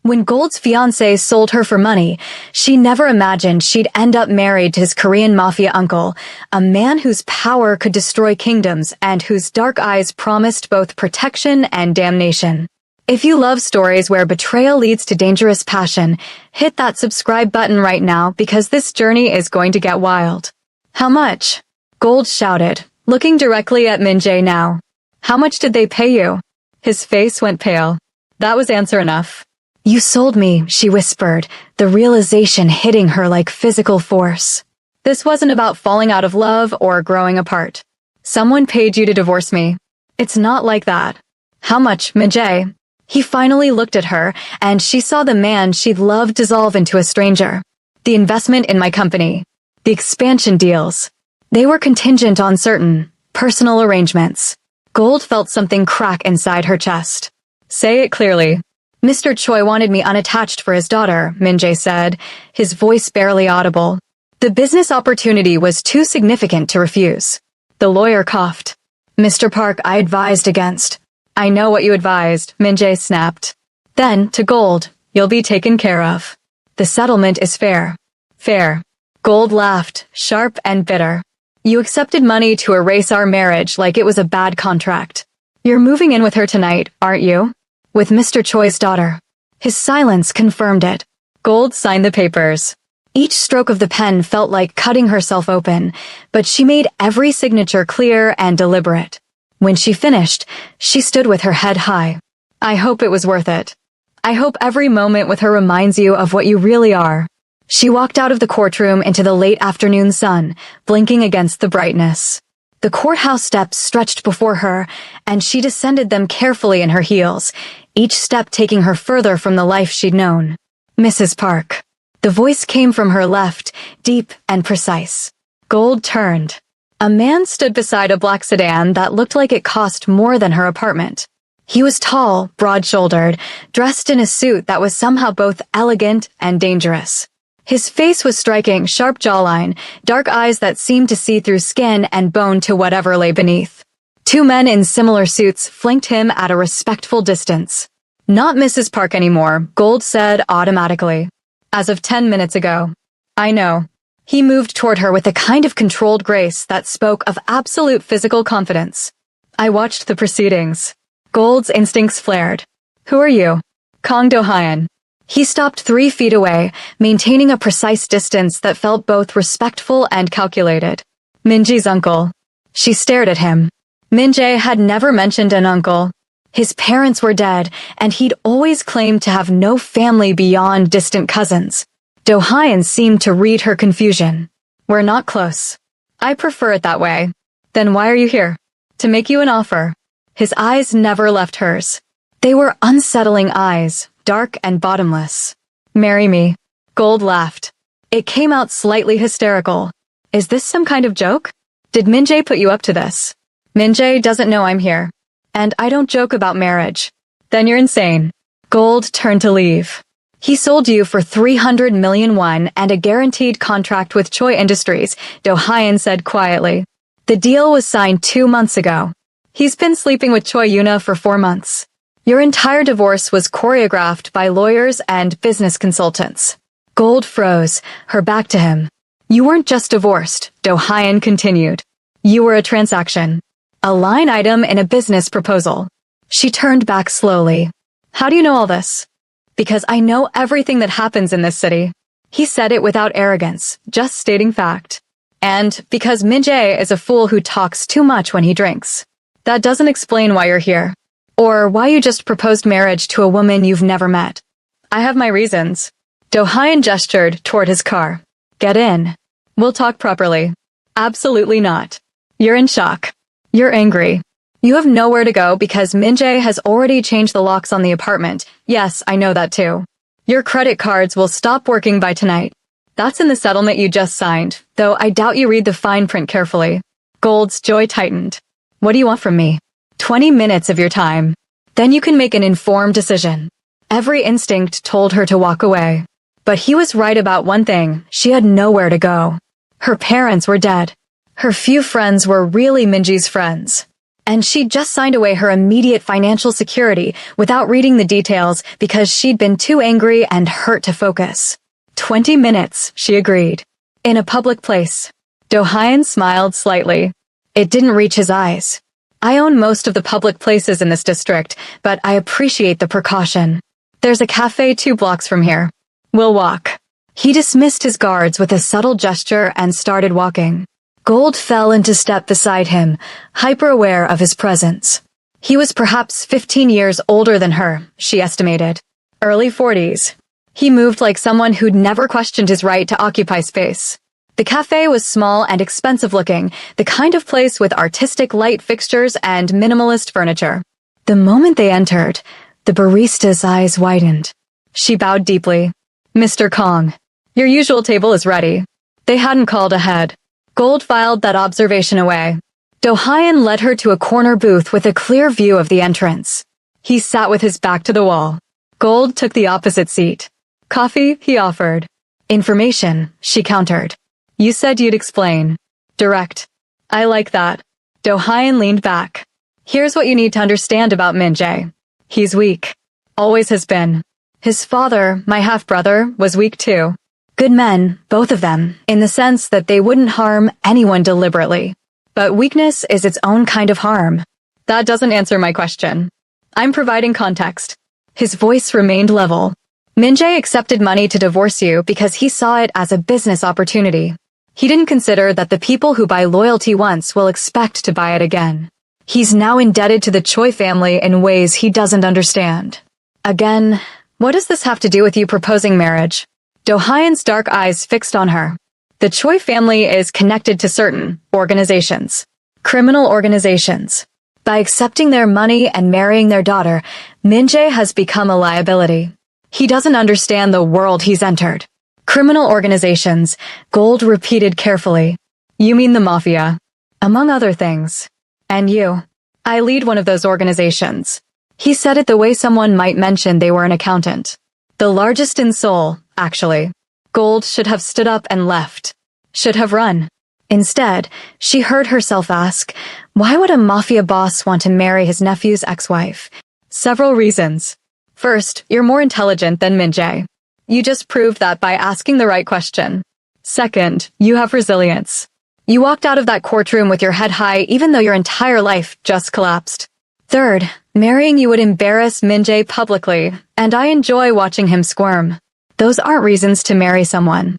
When Gold's fiancé sold her for money, she never imagined she'd end up married to his Korean Mafia uncle, a man whose power could destroy kingdoms and whose dark eyes promised both protection and damnation. If you love stories where betrayal leads to dangerous passion, hit that subscribe button right now because this journey is going to get wild. How much? Gold shouted, looking directly at Min-jae now. How much did they pay you? His face went pale. That was answer enough. You sold me, she whispered, the realization hitting her like physical force. This wasn't about falling out of love or growing apart. Someone paid you to divorce me. It's not like that. How much, Min-jae? He finally looked at her, and she saw the man she'd loved dissolve into a stranger. The investment in my company. The expansion deals. They were contingent on certain personal arrangements. Gold felt something crack inside her chest. Say it clearly. Mr. Choi wanted me unattached for his daughter, Min-jae said, his voice barely audible. The business opportunity was too significant to refuse. The lawyer coughed. Mr. Park, I advised against. I know what you advised, Min-jae snapped. Then, to Gold, you'll be taken care of. The settlement is fair. Fair. Gold laughed, sharp and bitter. You accepted money to erase our marriage like it was a bad contract. You're moving in with her tonight, aren't you? With Mr. Choi's daughter. His silence confirmed it. Gold signed the papers. Each stroke of the pen felt like cutting herself open, but she made every signature clear and deliberate. When she finished, she stood with her head high. I hope it was worth it. I hope every moment with her reminds you of what you really are. She walked out of the courtroom into the late afternoon sun, blinking against the brightness. The courthouse steps stretched before her, and she descended them carefully in her heels, each step taking her further from the life she'd known. Mrs. Park. The voice came from her left, deep and precise. Gold turned. A man stood beside a black sedan that looked like it cost more than her apartment. He was tall, broad-shouldered, dressed in a suit that was somehow both elegant and dangerous. His face was striking, sharp jawline, dark eyes that seemed to see through skin and bone to whatever lay beneath. Two men in similar suits flanked him at a respectful distance. Not Mrs. Park anymore, Gold said automatically. As of 10 minutes ago. I know. He moved toward her with a kind of controlled grace that spoke of absolute physical confidence. I watched the proceedings. Gold's instincts flared. Who are you? Kang Do-hyun. He stopped 3 feet away, maintaining a precise distance that felt both respectful and calculated. Min-jae's uncle. She stared at him. Min-jae had never mentioned an uncle. His parents were dead, and he'd always claimed to have no family beyond distant cousins. Do-hyun seemed to read her confusion. We're not close. I prefer it that way. Then why are you here? To make you an offer. His eyes never left hers. They were unsettling eyes, dark and bottomless. Marry me. Gold laughed. It came out slightly hysterical. Is this some kind of joke? Did Min-jae put you up to this? Min-jae doesn't know I'm here. And I don't joke about marriage. Then you're insane. Gold turned to leave. He sold you for 300 million won and a guaranteed contract with Choi Industries, Do-hyun said quietly. The deal was signed 2 months ago. He's been sleeping with Choi Yuna for 4 months. Your entire divorce was choreographed by lawyers and business consultants. Gold froze, her back to him. You weren't just divorced, Do-hyun continued. You were a transaction. A line item in a business proposal. She turned back slowly. How do you know all this? Because I know everything that happens in this city. He said it without arrogance, just stating fact. And because Min-jae is a fool who talks too much when he drinks. That doesn't explain why you're here. Or why you just proposed marriage to a woman you've never met. I have my reasons. Do-hyun gestured toward his car. Get in. We'll talk properly. Absolutely not. You're in shock. You're angry. You have nowhere to go because Min-jae has already changed the locks on the apartment. Yes, I know that too. Your credit cards will stop working by tonight. That's in the settlement you just signed, though I doubt you read the fine print carefully. Gold's jaw tightened. What do you want from me? 20 minutes of your time. Then you can make an informed decision. Every instinct told her to walk away. But he was right about one thing. She had nowhere to go. Her parents were dead. Her few friends were really Minji's friends. And she'd just signed away her immediate financial security without reading the details because she'd been too angry and hurt to focus. 20 minutes, she agreed. In a public place. Do-hyun smiled slightly. It didn't reach his eyes. I own most of the public places in this district, but I appreciate the precaution. There's a cafe 2 blocks from here. We'll walk. He dismissed his guards with a subtle gesture and started walking. Gold fell into step beside him, hyper-aware of his presence. He was perhaps 15 years older than her, she estimated. Early 40s. He moved like someone who'd never questioned his right to occupy space. The cafe was small and expensive-looking, the kind of place with artistic light fixtures and minimalist furniture. The moment they entered, the barista's eyes widened. She bowed deeply. Mr. Kong, your usual table is ready. They hadn't called ahead. Gold filed that observation away. Do-hyun led her to a corner booth with a clear view of the entrance. He sat with his back to the wall. Gold took the opposite seat. Coffee, he offered. Information, she countered. You said you'd explain. Direct. I like that. Do-hyun leaned back. Here's what you need to understand about Min-jae. He's weak. Always has been. His father, my half-brother, was weak too. Good men, both of them, in the sense that they wouldn't harm anyone deliberately. But weakness is its own kind of harm. That doesn't answer my question. I'm providing context. His voice remained level. Min-jae accepted money to divorce you because he saw it as a business opportunity. He didn't consider that the people who buy loyalty once will expect to buy it again. He's now indebted to the Choi family in ways he doesn't understand. Again, what does this have to do with you proposing marriage? Do-hyun's dark eyes fixed on her. The Choi family is connected to certain organizations. Criminal organizations. By accepting their money and marrying their daughter, Min-jae has become a liability. He doesn't understand the world he's entered. Criminal organizations, Gold repeated carefully. You mean the Mafia. Among other things. And you. I lead one of those organizations. He said it the way someone might mention they were an accountant. The largest in Seoul, actually. Gold should have stood up and left. Should have run. Instead, she heard herself ask, why would a Mafia boss want to marry his nephew's ex-wife? Several reasons. First, you're more intelligent than Min-jae. You just proved that by asking the right question. Second, you have resilience. You walked out of that courtroom with your head high even though your entire life just collapsed. Third, marrying you would embarrass Min-jae publicly, and I enjoy watching him squirm. Those aren't reasons to marry someone.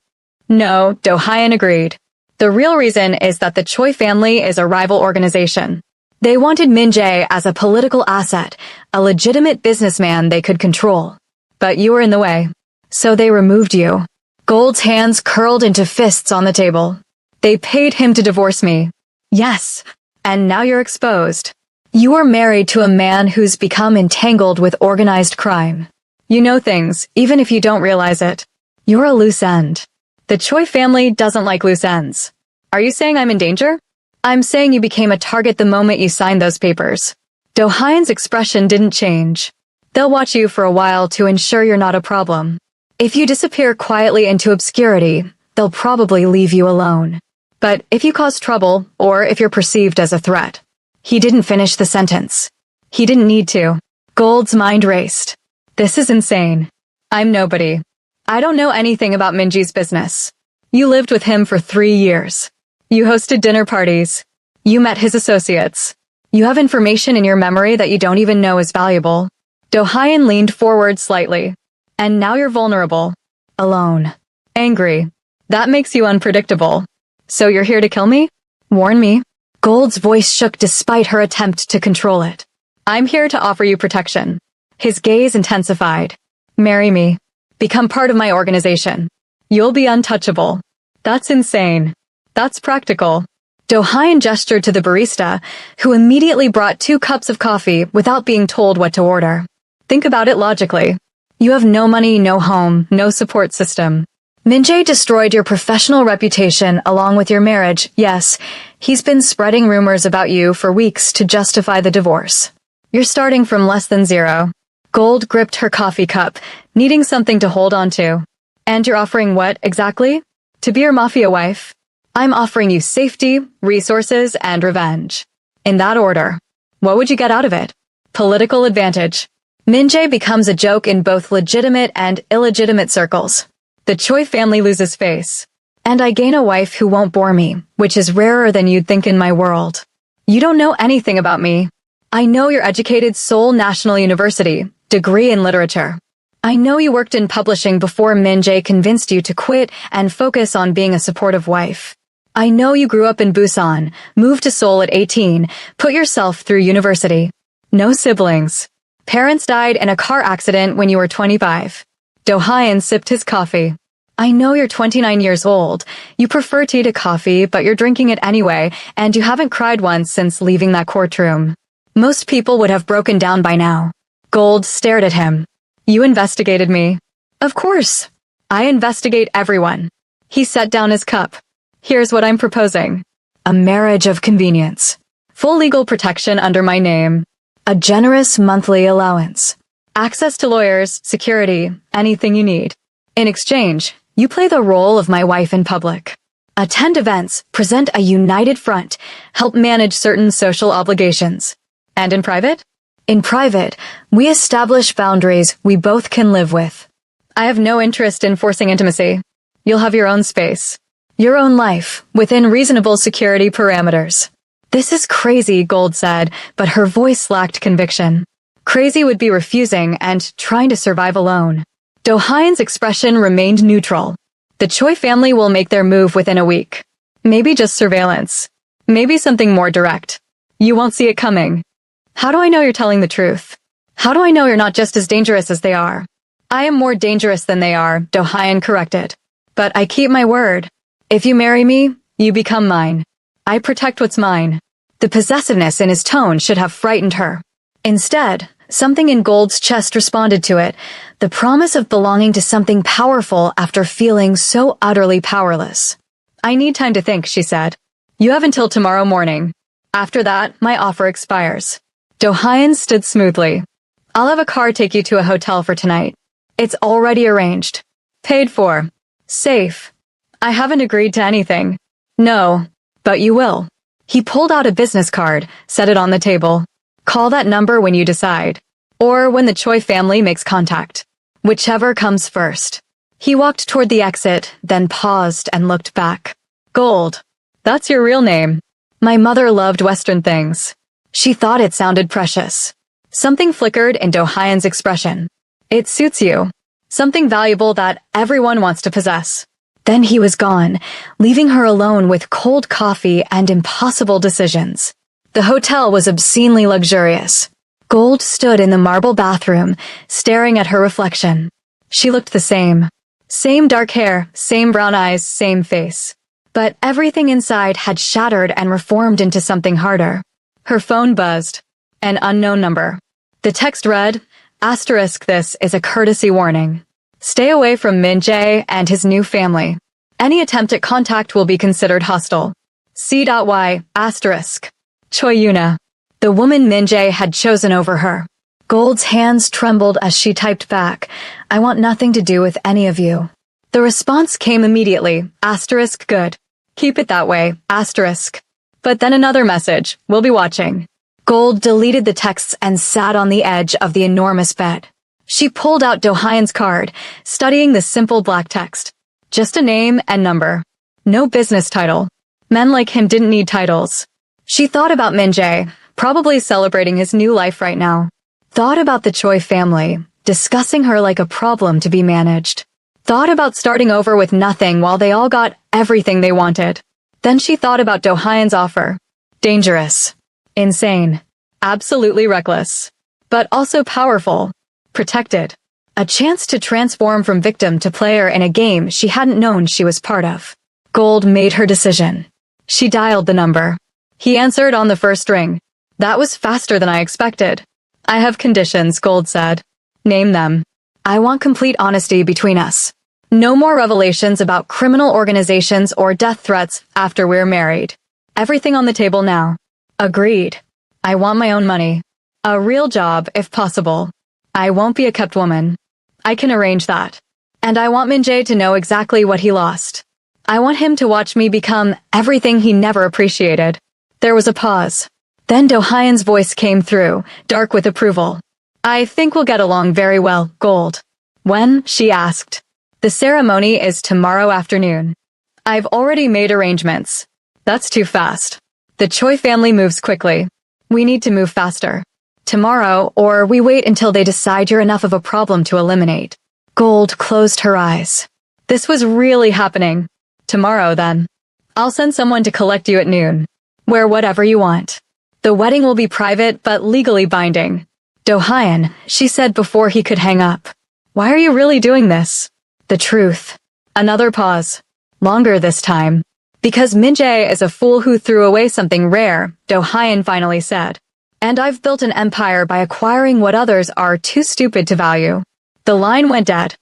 No, Do-hyun agreed. The real reason is that the Choi family is a rival organization. They wanted Min-jae as a political asset, a legitimate businessman they could control. But you were in the way. So they removed you. Gold's hands curled into fists on the table. They paid him to divorce me. Yes. And now you're exposed. You are married to a man who's become entangled with organized crime. You know things, even if you don't realize it. You're a loose end. The Choi family doesn't like loose ends. Are you saying I'm in danger? I'm saying you became a target the moment you signed those papers. Do-hyun's expression didn't change. They'll watch you for a while to ensure you're not a problem. If you disappear quietly into obscurity, they'll probably leave you alone. But if you cause trouble, or if you're perceived as a threat. He didn't finish the sentence. He didn't need to. Gold's mind raced. This is insane. I'm nobody. I don't know anything about Minji's business. You lived with him for 3 years. You hosted dinner parties. You met his associates. You have information in your memory that you don't even know is valuable. Do-hyun leaned forward slightly. And now you're vulnerable. Alone. Angry. That makes you unpredictable. So you're here to kill me? Warn me. Gold's voice shook despite her attempt to control it. I'm here to offer you protection. His gaze intensified. Marry me. Become part of my organization. You'll be untouchable. That's insane. That's practical. Do-hyun gestured to the barista, who immediately brought 2 cups of coffee without being told what to order. Think about it logically. You have no money, no home, no support system. Min-jae destroyed your professional reputation along with your marriage. Yes, he's been spreading rumors about you for weeks to justify the divorce. You're starting from less than 0. Gold gripped her coffee cup, needing something to hold on to. And you're offering what, exactly? To be your Mafia wife? I'm offering you safety, resources, and revenge. In that order. What would you get out of it? Political advantage. Min-jae becomes a joke in both legitimate and illegitimate circles. The Choi family loses face. And I gain a wife who won't bore me, which is rarer than you'd think in my world. You don't know anything about me. I know you're educated Seoul National University, degree in literature. I know you worked in publishing before Min-jae convinced you to quit and focus on being a supportive wife. I know you grew up in Busan, moved to Seoul at 18, put yourself through university. No siblings. Parents died in a car accident when you were 25. Do-hyun sipped his coffee. I know you're 29 years old. You prefer tea to coffee, but you're drinking it anyway, and you haven't cried once since leaving that courtroom. Most people would have broken down by now. Gold stared at him. You investigated me. Of course. I investigate everyone. He set down his cup. Here's what I'm proposing. A marriage of convenience. Full legal protection under my name. A generous monthly allowance. Access to lawyers, security, anything you need. In exchange, you play the role of my wife in public. Attend events, present a united front, help manage certain social obligations. And in private? In private, we establish boundaries we both can live with. I have no interest in forcing intimacy. You'll have your own space. Your own life, within reasonable security parameters. This is crazy, Gold said, but her voice lacked conviction. Crazy would be refusing and trying to survive alone. Do-hyun's expression remained neutral. The Choi family will make their move within a week. Maybe just surveillance. Maybe something more direct. You won't see it coming. How do I know you're telling the truth? How do I know you're not just as dangerous as they are? I am more dangerous than they are, Do-hyun corrected. But I keep my word. If you marry me, you become mine. I protect what's mine. The possessiveness in his tone should have frightened her. Instead, something in Gold's chest responded to it, the promise of belonging to something powerful after feeling so utterly powerless. I need time to think, she said. You have until tomorrow morning. After that, my offer expires. Do-hyun stood smoothly. I'll have a car take you to a hotel for tonight. It's already arranged. Paid for. Safe. I haven't agreed to anything. No, but you will. He pulled out a business card, set it on the table. Call that number when you decide. Or when the Choi family makes contact. Whichever comes first. He walked toward the exit, then paused and looked back. Gold. That's your real name. My mother loved Western things. She thought it sounded precious. Something flickered in Do-hyun's expression. It suits you. Something valuable that everyone wants to possess. Then he was gone, leaving her alone with cold coffee and impossible decisions. The hotel was obscenely luxurious. Gold stood in the marble bathroom, staring at her reflection. She looked the same. Same dark hair, same brown eyes, same face. But everything inside had shattered and reformed into something harder. Her phone buzzed. An unknown number. The text read, "Asterisk, this is a courtesy warning. Stay away from Min-jae and his new family. Any attempt at contact will be considered hostile. C.Y, asterisk. Choi Yuna." The woman Min-jae had chosen over her. Gold's hands trembled as she typed back, "I want nothing to do with any of you." The response came immediately, asterisk good. "Keep it that way, asterisk." But then another message, "We'll be watching." Gold deleted the texts and sat on the edge of the enormous bed. She pulled out Do-hyun's card, studying the simple black text. Just a name and number. No business title. Men like him didn't need titles. She thought about Min-jae, probably celebrating his new life right now. Thought about the Choi family, discussing her like a problem to be managed. Thought about starting over with nothing while they all got everything they wanted. Then she thought about Do-hyun's offer. Dangerous. Insane. Absolutely reckless. But also powerful. Protected. A chance to transform from victim to player in a game she hadn't known she was part of. Gold made her decision. She dialed the number. He answered on the first ring. That was faster than I expected. "I have conditions," Gold said. "Name them. I want complete honesty between us. No more revelations about criminal organizations or death threats after we're married. Everything on the table now." Agreed. "I want my own money. A real job, if possible. I won't be a kept woman. I can arrange that. And I want Min-jae to know exactly what he lost. I want him to watch me become everything he never appreciated." There was a pause. Then Do-hyun's voice came through, dark with approval. I think we'll get along very well, Gold. When? She asked. The ceremony is tomorrow afternoon. I've already made arrangements. That's too fast. The Choi family moves quickly. We need to move faster. Tomorrow, or we wait until they decide you're enough of a problem to eliminate. Gold closed her eyes. This was really happening. Tomorrow, then. I'll send someone to collect you at noon. Wear whatever you want. The wedding will be private but legally binding. Do-hyun, she said before he could hang up. Why are you really doing this? The truth. Another pause. Longer this time. Because Min-jae is a fool who threw away something rare, Do-hyun finally said. And I've built an empire by acquiring what others are too stupid to value. The line went dead.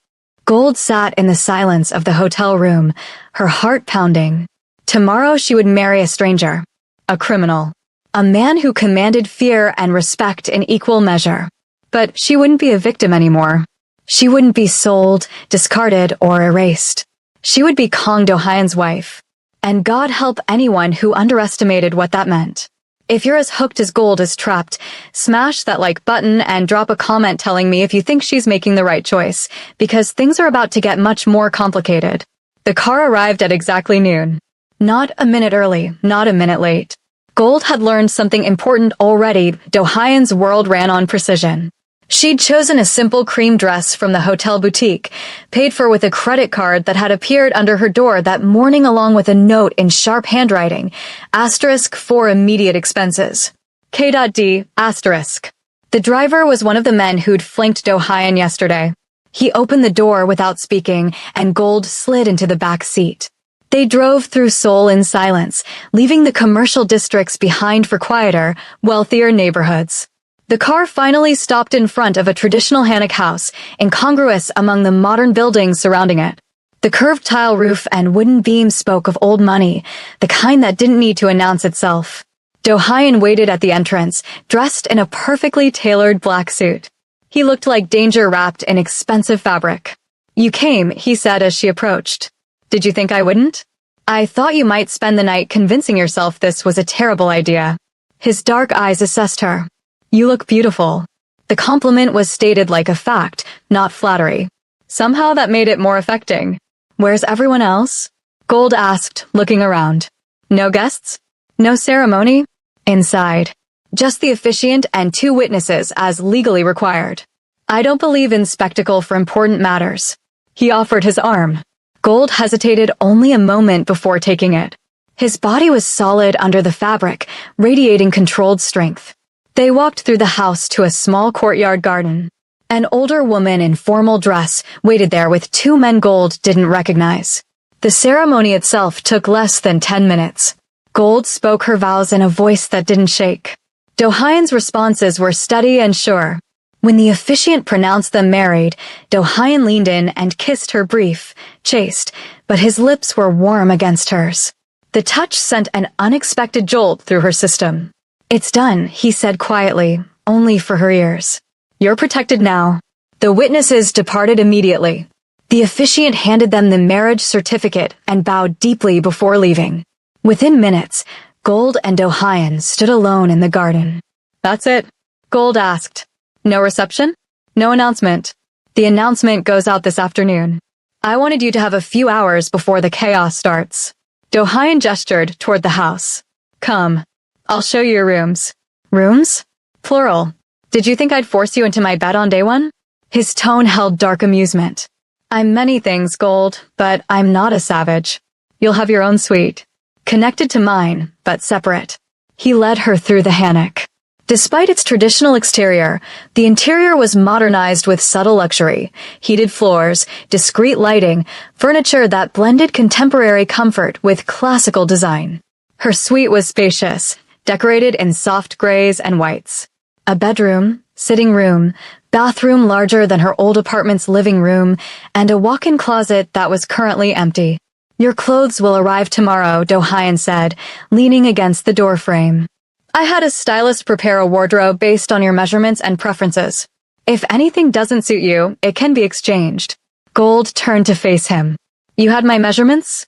Gold sat in the silence of the hotel room, her heart pounding. Tomorrow she would marry a stranger. A criminal. A man who commanded fear and respect in equal measure. But she wouldn't be a victim anymore. She wouldn't be sold, discarded, or erased. She would be Kang Do-hyun's wife. And God help anyone who underestimated what that meant. If you're as hooked as Gold is trapped, smash that like button and drop a comment telling me if you think she's making the right choice, because things are about to get much more complicated. The car arrived at exactly noon. Not a minute early, not a minute late. Gold had learned something important already. Do-hyun's world ran on precision. She'd chosen a simple cream dress from the hotel boutique, paid for with a credit card that had appeared under her door that morning along with a note in sharp handwriting, asterisk for immediate expenses. K.D, asterisk. The driver was one of the men who'd flanked Do-hyun yesterday. He opened the door without speaking, and Gold slid into the back seat. They drove through Seoul in silence, leaving the commercial districts behind for quieter, wealthier neighborhoods. The car finally stopped in front of a traditional Hanok house, incongruous among the modern buildings surrounding it. The curved tile roof and wooden beams spoke of old money, the kind that didn't need to announce itself. Do-hyun waited at the entrance, dressed in a perfectly tailored black suit. He looked like danger wrapped in expensive fabric. You came, he said as she approached. Did you think I wouldn't? I thought you might spend the night convincing yourself this was a terrible idea. His dark eyes assessed her. You look beautiful. The compliment was stated like a fact, not flattery. Somehow that made it more affecting. Where's everyone else? Gold asked, looking around. No guests? No ceremony? Inside. Just the officiant and 2 witnesses as legally required. I don't believe in spectacle for important matters. He offered his arm. Gold hesitated only a moment before taking it. His body was solid under the fabric, radiating controlled strength. They walked through the house to a small courtyard garden. An older woman in formal dress waited there with 2 men Gold didn't recognize. The ceremony itself took less than 10 minutes. Gold spoke her vows in a voice that didn't shake. Do-hyun's responses were steady and sure. When the officiant pronounced them married, Do-hyun leaned in and kissed her brief, chaste, but his lips were warm against hers. The touch sent an unexpected jolt through her system. It's done, he said quietly, only for her ears. You're protected now. The witnesses departed immediately. The officiant handed them the marriage certificate and bowed deeply before leaving. Within minutes, Gold and Do-hyun stood alone in the garden. That's it? Gold asked. No reception? No announcement. The announcement goes out this afternoon. I wanted you to have a few hours before the chaos starts. Do-hyun gestured toward the house. Come. I'll show you your rooms. Rooms? Plural. Did you think I'd force you into my bed on day 1? His tone held dark amusement. I'm many things, Gold, but I'm not a savage. You'll have your own suite. Connected to mine, but separate. He led her through the Hanok. Despite its traditional exterior, the interior was modernized with subtle luxury, heated floors, discreet lighting, furniture that blended contemporary comfort with classical design. Her suite was spacious, decorated in soft grays and whites. A bedroom, sitting room, bathroom larger than her old apartment's living room, and a walk-in closet that was currently empty. Your clothes will arrive tomorrow, Do-hyun said, leaning against the doorframe. I had a stylist prepare a wardrobe based on your measurements and preferences. If anything doesn't suit you, it can be exchanged. Gold turned to face him. You had my measurements?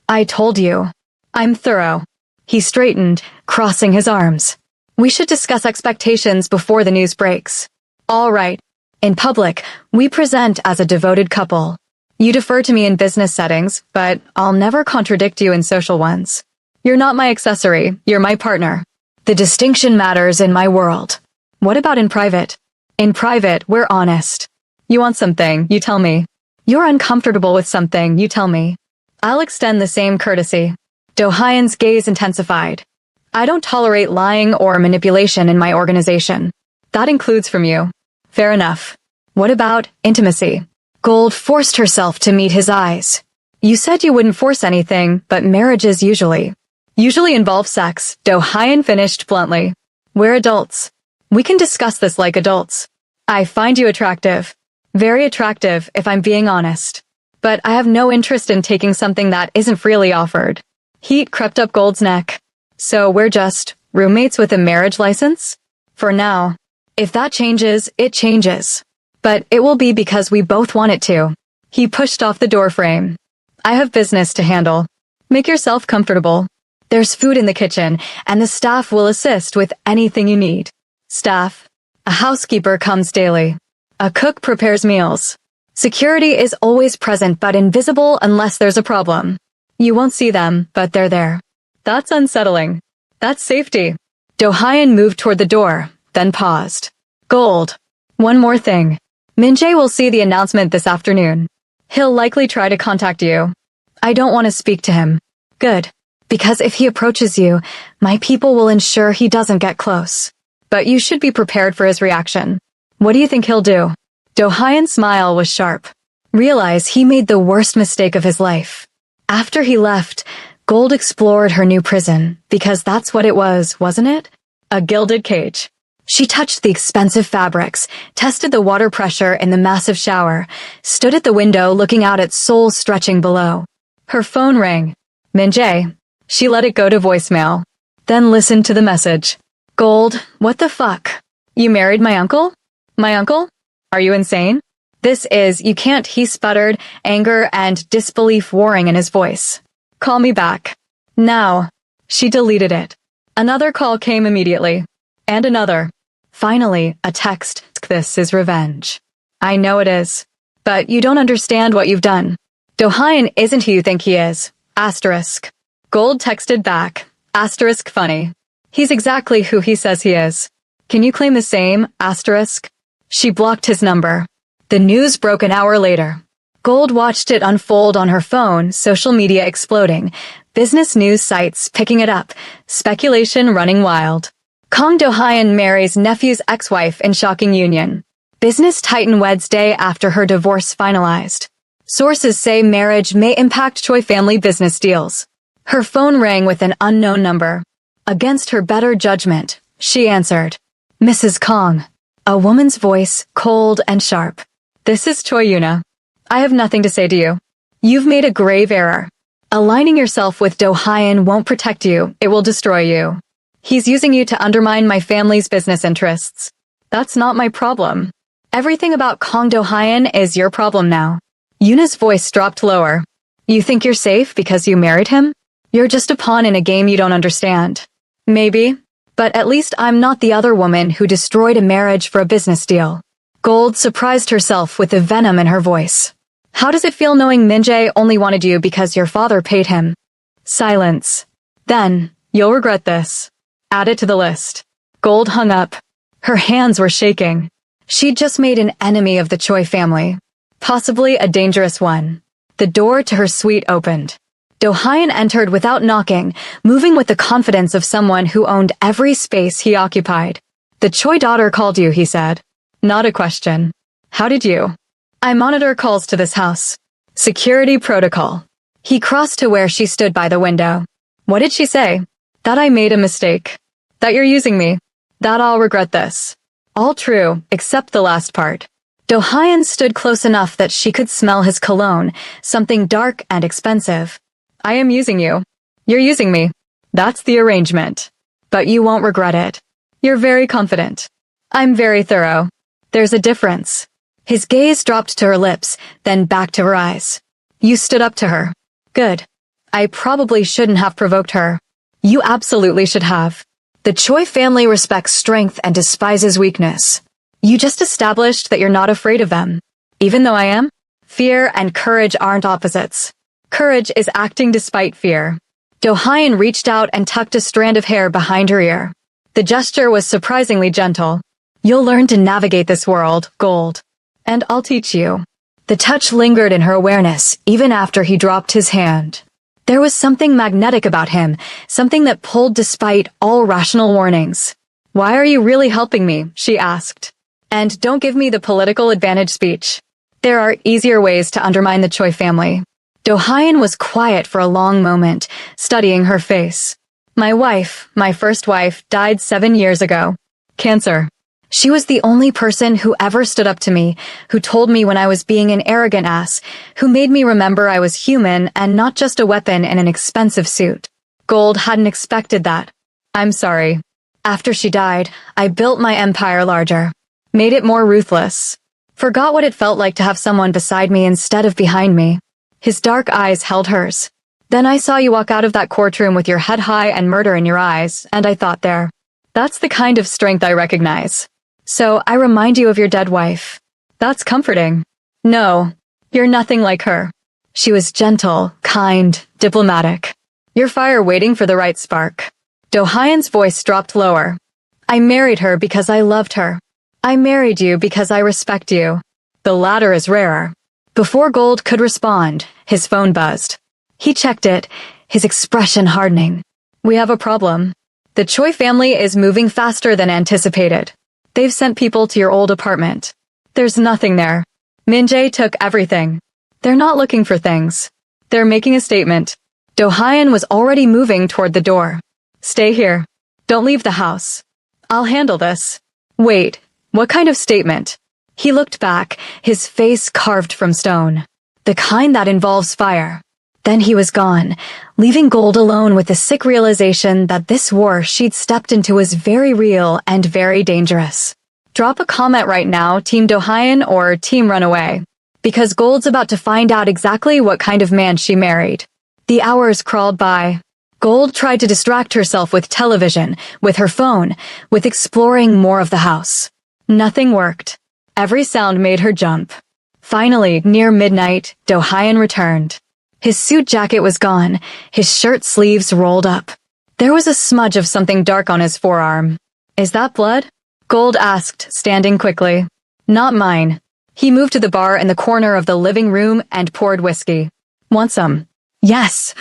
I told you. I'm thorough. He straightened, crossing his arms. We should discuss expectations before the news breaks. All right. In public, we present as a devoted couple. You defer to me in business settings, but I'll never contradict you in social ones. You're not my accessory, you're my partner. The distinction matters in my world. What about in private? In private, we're honest. You want something, you tell me. You're uncomfortable with something, you tell me. I'll extend the same courtesy. Do-hyun's gaze intensified. I don't tolerate lying or manipulation in my organization. That includes from you. Fair enough. What about intimacy? Gold forced herself to meet his eyes. You said you wouldn't force anything, but marriages usually involve sex, Do-hyun finished bluntly. We're adults. We can discuss this like adults. I find you attractive. Very attractive, if I'm being honest. But I have no interest in taking something that isn't freely offered. Heat crept up Gold's neck. So we're just roommates with a marriage license? For now. If that changes, it changes. But it will be because we both want it to. He pushed off the doorframe. I have business to handle. Make yourself comfortable. There's food in the kitchen, and the staff will assist with anything you need. Staff. A housekeeper comes daily. A cook prepares meals. Security is always present but invisible unless there's a problem. You won't see them, but they're there. That's unsettling. That's safety. Do-hyun moved toward the door, then paused. Gold. One more thing. Min-jae will see the announcement this afternoon. He'll likely try to contact you. I don't want to speak to him. Good. Because if he approaches you, my people will ensure he doesn't get close. But you should be prepared for his reaction. What do you think he'll do? Do-hyun's smile was sharp. Realize he made the worst mistake of his life. After he left, Gold explored her new prison, because that's what it was, wasn't it? A gilded cage. She touched the expensive fabrics, tested the water pressure in the massive shower, stood at the window looking out at Seoul stretching below. Her phone rang. Min-jae. She let it go to voicemail. Then listened to the message. Gold, what the fuck? You married my uncle? My uncle? Are you insane? You can't, he sputtered, anger and disbelief warring in his voice. Call me back. Now. She deleted it. Another call came immediately. And another. Finally, a text. This is revenge. I know it is. But you don't understand what you've done. Do-hyun isn't who you think he is. Asterisk. Gold texted back. Asterisk funny. He's exactly who he says he is. Can you claim the same? Asterisk. She blocked his number. The news broke an hour later. Gold watched it unfold on her phone, social media exploding, business news sites picking it up, speculation running wild. Kang Do-hyun marries nephew's ex-wife in shocking union. Business titan weds day after her divorce finalized. Sources say marriage may impact Choi family business deals. Her phone rang with an unknown number. Against her better judgment, she answered. Mrs. Kang. A woman's voice, cold and sharp. This is Choi Yuna. I have nothing to say to you. You've made a grave error. Aligning yourself with Do-hyun won't protect you, it will destroy you. He's using you to undermine my family's business interests. That's not my problem. Everything about Kang Do-hyun is your problem now. Yuna's voice dropped lower. You think you're safe because you married him? You're just a pawn in a game you don't understand. Maybe. But at least I'm not the other woman who destroyed a marriage for a business deal. Gold surprised herself with the venom in her voice. How does it feel knowing Min-jae only wanted you because your father paid him? Silence. Then, you'll regret this. Add it to the list. Gold hung up. Her hands were shaking. She'd just made an enemy of the Choi family. Possibly a dangerous one. The door to her suite opened. Do-hyun entered without knocking, moving with the confidence of someone who owned every space he occupied. The Choi daughter called you, he said. Not a question. How did you? I monitor calls to this house. Security protocol. He crossed to where she stood by the window. What did she say? That I made a mistake. That you're using me. That I'll regret this. All true, except the last part. Do-hyun stood close enough that she could smell his cologne, something dark and expensive. I am using you. You're using me. That's the arrangement. But you won't regret it. You're very confident. I'm very thorough. There's a difference. His gaze dropped to her lips, then back to her eyes. You stood up to her. Good. I probably shouldn't have provoked her. You absolutely should have. The Choi family respects strength and despises weakness. You just established that you're not afraid of them. Even though I am? Fear and courage aren't opposites. Courage is acting despite fear. Do-hyun reached out and tucked a strand of hair behind her ear. The gesture was surprisingly gentle. You'll learn to navigate this world, Gold. And I'll teach you. The touch lingered in her awareness, even after he dropped his hand. There was something magnetic about him, something that pulled despite all rational warnings. Why are you really helping me? She asked. And don't give me the political advantage speech. There are easier ways to undermine the Choi family. Do-hyun was quiet for a long moment, studying her face. My first wife, died 7 years ago. Cancer. She was the only person who ever stood up to me, who told me when I was being an arrogant ass, who made me remember I was human and not just a weapon in an expensive suit. Gold hadn't expected that. I'm sorry. After she died, I built my empire larger. Made it more ruthless. Forgot what it felt like to have someone beside me instead of behind me. His dark eyes held hers. Then I saw you walk out of that courtroom with your head high and murder in your eyes, and I thought that's the kind of strength I recognize. So I remind you of your dead wife. That's comforting. No, you're nothing like her. She was gentle, kind, diplomatic. Your fire waiting for the right spark. Do-hyun's voice dropped lower. I married her because I loved her. I married you because I respect you. The latter is rarer. Before Gold could respond, his phone buzzed. He checked it, his expression hardening. We have a problem. The Choi family is moving faster than anticipated. They've sent people to your old apartment. There's nothing there. Min-jae took everything. They're not looking for things. They're making a statement. Do-hyun was already moving toward the door. Stay here. Don't leave the house. I'll handle this. Wait, what kind of statement? He looked back, his face carved from stone. The kind that involves fire. Then he was gone, leaving Gold alone with the sick realization that this war she'd stepped into was very real and very dangerous. Drop a comment right now, Team Do-hyun or Team Runaway. Because Gold's about to find out exactly what kind of man she married. The hours crawled by. Gold tried to distract herself with television, with her phone, with exploring more of the house. Nothing worked. Every sound made her jump. Finally, near midnight, Do-hyun returned. His suit jacket was gone, his shirt sleeves rolled up. There was a smudge of something dark on his forearm. Is that blood? Gold asked, standing quickly. Not mine. He moved to the bar in the corner of the living room and poured whiskey. Want some? Yes.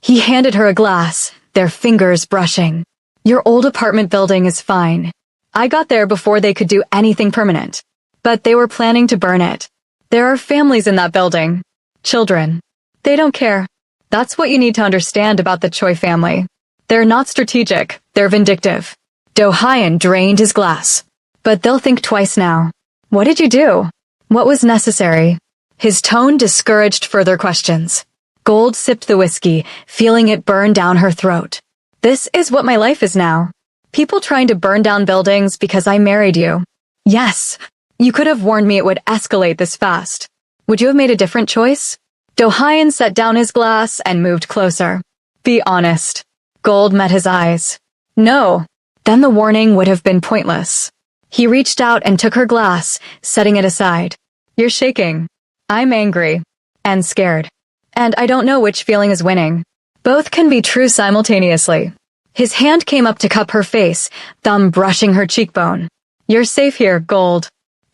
He handed her a glass, their fingers brushing. Your old apartment building is fine. I got there before they could do anything permanent. But they were planning to burn it. There are families in that building. Children. They don't care. That's what you need to understand about the Choi family. They're not strategic, they're vindictive. Do-hyun drained his glass. But they'll think twice now. What did you do? What was necessary? His tone discouraged further questions. Gold sipped the whiskey, feeling it burn down her throat. This is what my life is now. People trying to burn down buildings because I married you. Yes. You could have warned me it would escalate this fast. Would you have made a different choice? Do-hyun set down his glass and moved closer. Be honest. Gold met his eyes. No. Then the warning would have been pointless. He reached out and took her glass, setting it aside. You're shaking. I'm angry. And scared. And I don't know which feeling is winning. Both can be true simultaneously. His hand came up to cup her face, thumb brushing her cheekbone. You're safe here, Gold.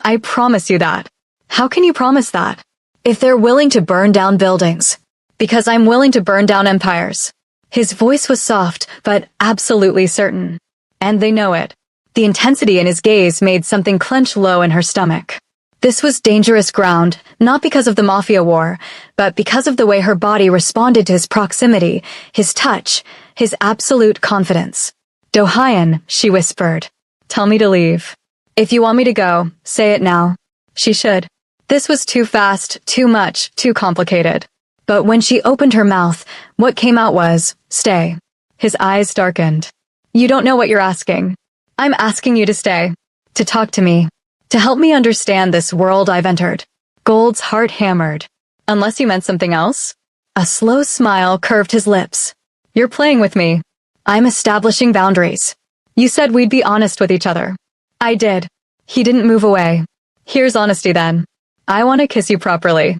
I promise you that. How can you promise that? If they're willing to burn down buildings. Because I'm willing to burn down empires. His voice was soft, but absolutely certain. And they know it. The intensity in his gaze made something clench low in her stomach. This was dangerous ground, not because of the Mafia war, but because of the way her body responded to his proximity, his touch, his absolute confidence. Do-hyun, she whispered. Tell me to leave. If you want me to go, say it now. She should. This was too fast, too much, too complicated. But when she opened her mouth, what came out was, stay. His eyes darkened. You don't know what you're asking. I'm asking you to stay. To talk to me. To help me understand this world I've entered. Gold's heart hammered. Unless you meant something else? A slow smile curved his lips. You're playing with me. I'm establishing boundaries. You said we'd be honest with each other. I did. He didn't move away. Here's honesty then. I want to kiss you properly.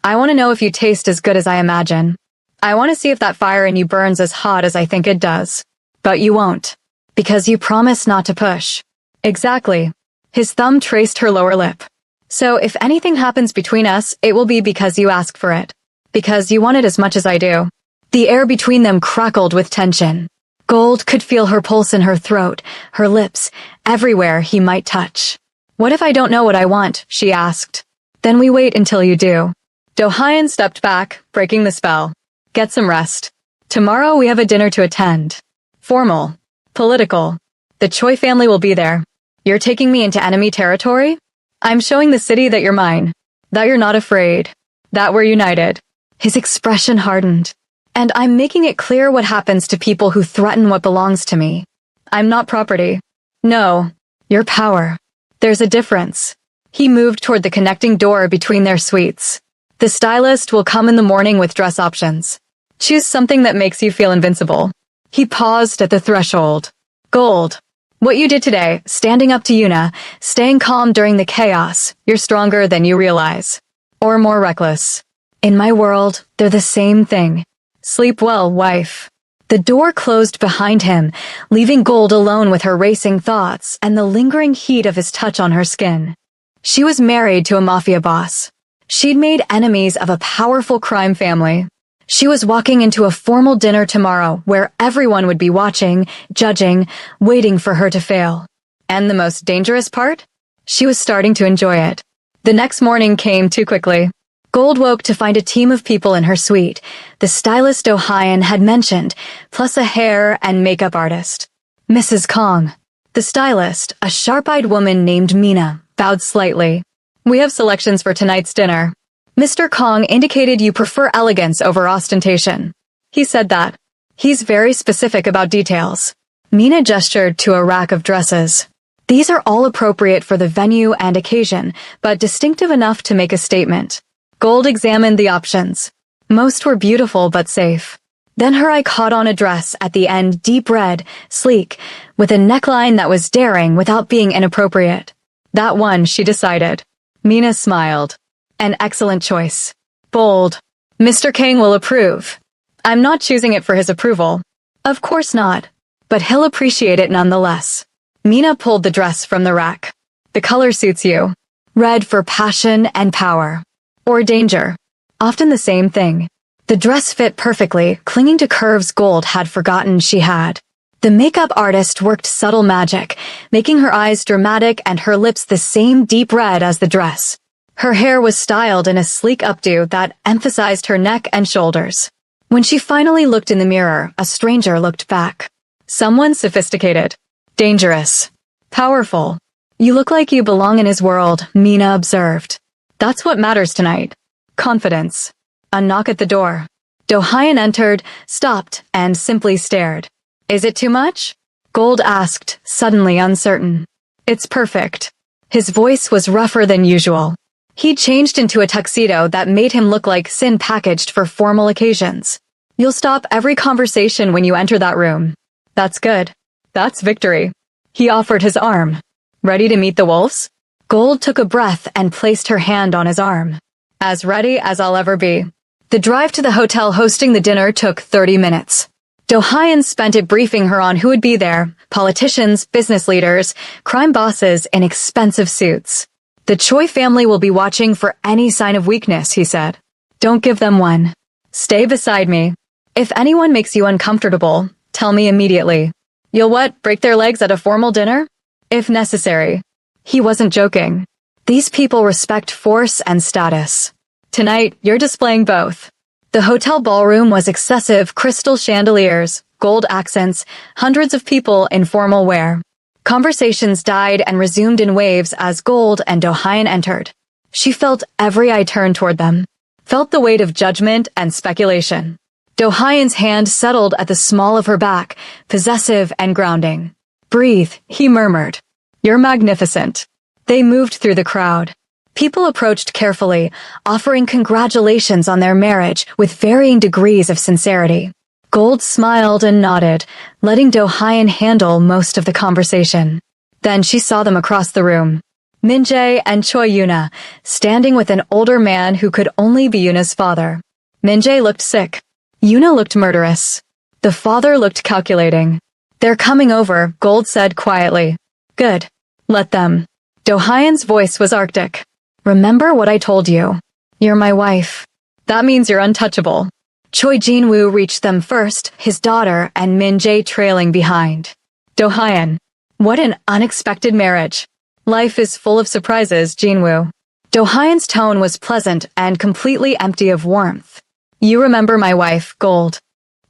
I want to know if you taste as good as I imagine. I want to see if that fire in you burns as hot as I think it does. But you won't. Because you promised not to push. Exactly. His thumb traced her lower lip. So if anything happens between us, it will be because you asked for it. Because you want it as much as I do. The air between them crackled with tension. Gold could feel her pulse in her throat, her lips, everywhere he might touch. What if I don't know what I want? She asked. Then we wait until you do. Do-hyun stepped back, breaking the spell. Get some rest. Tomorrow we have a dinner to attend. Formal. Political. The Choi family will be there. You're taking me into enemy territory? I'm showing the city that you're mine. That you're not afraid. That we're united. His expression hardened. And I'm making it clear what happens to people who threaten what belongs to me. I'm not property. No, you're power. There's a difference. He moved toward the connecting door between their suites. The stylist will come in the morning with dress options. Choose something that makes you feel invincible. He paused at the threshold. Gold. What you did today, standing up to Yuna, staying calm during the chaos, you're stronger than you realize. Or more reckless. In my world, they're the same thing. Sleep well, wife. The door closed behind him, leaving Gold alone with her racing thoughts and the lingering heat of his touch on her skin. She was married to a mafia boss. She'd made enemies of a powerful crime family. She was walking into a formal dinner tomorrow where everyone would be watching, judging, waiting for her to fail. And the most dangerous part? She was starting to enjoy it. The next morning came too quickly. Gold woke to find a team of people in her suite. The stylist Do-hyun had mentioned, plus a hair and makeup artist. Mrs. Kong. The stylist, a sharp-eyed woman named Mina, bowed slightly. We have selections for tonight's dinner. Mr. Kong indicated you prefer elegance over ostentation. He said that. He's very specific about details. Mina gestured to a rack of dresses. These are all appropriate for the venue and occasion, but distinctive enough to make a statement. Gold examined the options. Most were beautiful but safe. Then her eye caught on a dress at the end, deep red, sleek, with a neckline that was daring without being inappropriate. That one, she decided. Mina smiled. An excellent choice. Bold. Mr. Kang will approve. I'm not choosing it for his approval. Of course not. But he'll appreciate it nonetheless. Mina pulled the dress from the rack. The color suits you. Red for passion and power. Or danger. Often the same thing. The dress fit perfectly, clinging to curves Gold had forgotten she had. The makeup artist worked subtle magic, making her eyes dramatic and her lips the same deep red as the dress. Her hair was styled in a sleek updo that emphasized her neck and shoulders. When she finally looked in the mirror, a stranger looked back. Someone sophisticated. Dangerous. Powerful. You look like you belong in his world, Mina observed. That's what matters tonight. Confidence. A knock at the door. Do-hyun entered, stopped, and simply stared. Is it too much? Gold asked, suddenly uncertain. It's perfect. His voice was rougher than usual. He'd changed into a tuxedo that made him look like sin packaged for formal occasions. You'll stop every conversation when you enter that room. That's good. That's victory. He offered his arm. Ready to meet the wolves? Gold took a breath and placed her hand on his arm. As ready as I'll ever be. The drive to the hotel hosting the dinner took 30 minutes. Do-hyun spent it briefing her on who would be there, politicians, business leaders, crime bosses in expensive suits. The Choi family will be watching for any sign of weakness, he said. Don't give them one. Stay beside me. If anyone makes you uncomfortable, tell me immediately. You'll what, break their legs at a formal dinner? If necessary. He wasn't joking. These people respect force and status. Tonight, you're displaying both. The hotel ballroom was excessive crystal chandeliers, gold accents, hundreds of people in formal wear. Conversations died and resumed in waves as Gold and Do-hyun entered. She felt every eye turn toward them. Felt the weight of judgment and speculation. Do-hyun's hand settled at the small of her back, possessive and grounding. Breathe, he murmured. You're magnificent. They moved through the crowd. People approached carefully, offering congratulations on their marriage with varying degrees of sincerity. Gold smiled and nodded, letting Do-hyun handle most of the conversation. Then she saw them across the room. Min-jae and Choi Yuna, standing with an older man who could only be Yuna's father. Min-jae looked sick. Yuna looked murderous. The father looked calculating. "They're coming over," Gold said quietly. "Good. Let them." Do-hyun's voice was arctic. "Remember what I told you. You're my wife. That means you're untouchable." Choi Jin-woo reached them first, his daughter and Min-jae trailing behind. "Do-hyun, what an unexpected marriage. Life is full of surprises, Jin-woo." Do-hyun's tone was pleasant and completely empty of warmth. "You remember my wife, Gold."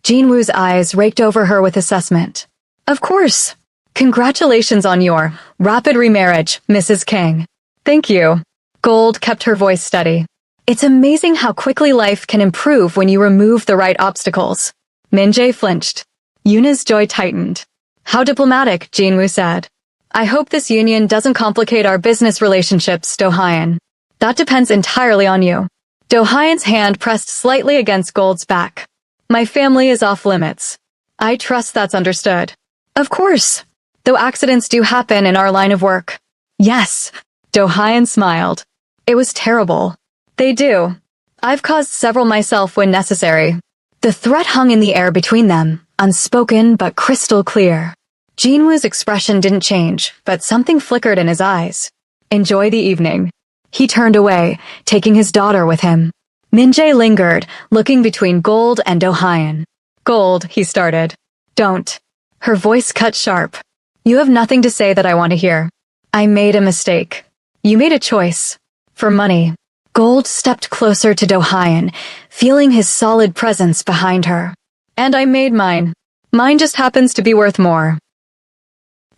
Jin-woo's eyes raked over her with assessment. "Of course. Congratulations on your rapid remarriage, Mrs. King." "Thank you." Gold kept her voice steady. "It's amazing how quickly life can improve when you remove the right obstacles." Min-jae flinched. Yuna's jaw tightened. "How diplomatic," Jin-woo said. "I hope this union doesn't complicate our business relationships, Do-hyun. That depends entirely on you." Do-hyun's hand pressed slightly against Gold's back. "My family is off limits. I trust that's understood." "Of course. Though accidents do happen in our line of work." "Yes." Do-hyun smiled. "It was terrible." "They do. I've caused several myself when necessary." The threat hung in the air between them, unspoken but crystal clear. Jin-woo's expression didn't change, but something flickered in his eyes. "Enjoy the evening." He turned away, taking his daughter with him. Min-jae lingered, looking between Gold and Do-hyun. "Gold," he started. "Don't." Her voice cut sharp. "You have nothing to say that I want to hear. I made a mistake. You made a choice. For money." Gold stepped closer to Do-hyun, feeling his solid presence behind her. "And I made mine. Mine just happens to be worth more."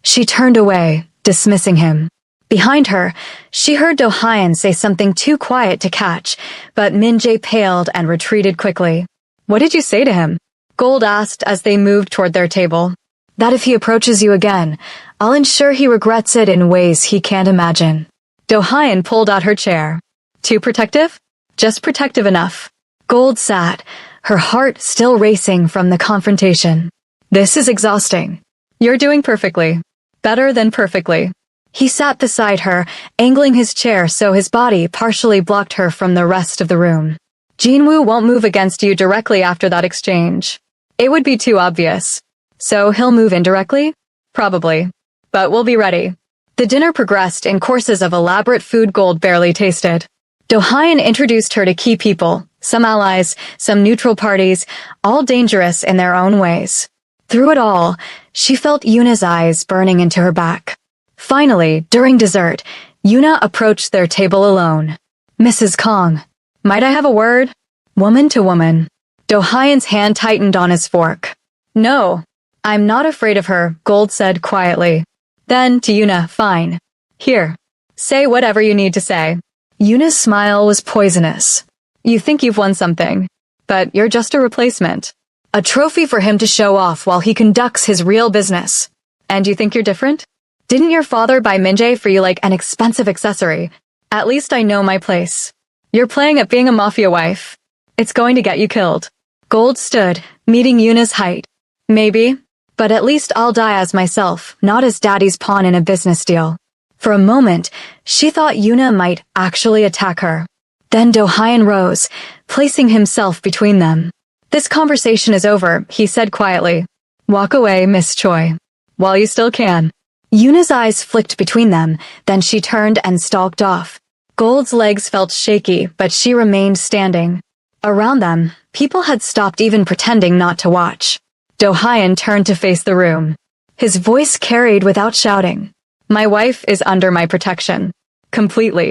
She turned away, dismissing him. Behind her, she heard Do-hyun say something too quiet to catch, but Min-jae paled and retreated quickly. "What did you say to him?" Gold asked as they moved toward their table. "That if he approaches you again, I'll ensure he regrets it in ways he can't imagine." Do-hyun pulled out her chair. "Too protective?" "Just protective enough." Gold sat, her heart still racing from the confrontation. "This is exhausting." "You're doing perfectly. Better than perfectly." He sat beside her, angling his chair so his body partially blocked her from the rest of the room. "Jin-woo won't move against you directly after that exchange. It would be too obvious. So he'll move indirectly? Probably. But we'll be ready." The dinner progressed in courses of elaborate food Gold barely tasted. Do-hyun introduced her to key people, some allies, some neutral parties, all dangerous in their own ways. Through it all, she felt Yuna's eyes burning into her back. Finally, during dessert, Yuna approached their table alone. "Mrs. Kong, might I have a word?" Woman to woman. Do-hyun's hand tightened on his fork. "No, I'm not afraid of her," Gold said quietly. Then, to Yuna, "Fine. Here, say whatever you need to say." Yuna's smile was poisonous. "You think you've won something, but you're just a replacement. A trophy for him to show off while he conducts his real business. And you think you're different? Didn't your father buy Min-jae for you like an expensive accessory? At least I know my place. You're playing at being a mafia wife. It's going to get you killed." Gold stood, meeting Yuna's height. "Maybe, but at least I'll die as myself, not as daddy's pawn in a business deal." For a moment, she thought Yuna might actually attack her. Then Do-hyun rose, placing himself between them. "This conversation is over," he said quietly. "Walk away, Miss Choi. While you still can." Yuna's eyes flicked between them, then she turned and stalked off. Gold's legs felt shaky, but she remained standing. Around them, people had stopped even pretending not to watch. Do-hyun turned to face the room. His voice carried without shouting. "My wife is under my protection. Completely.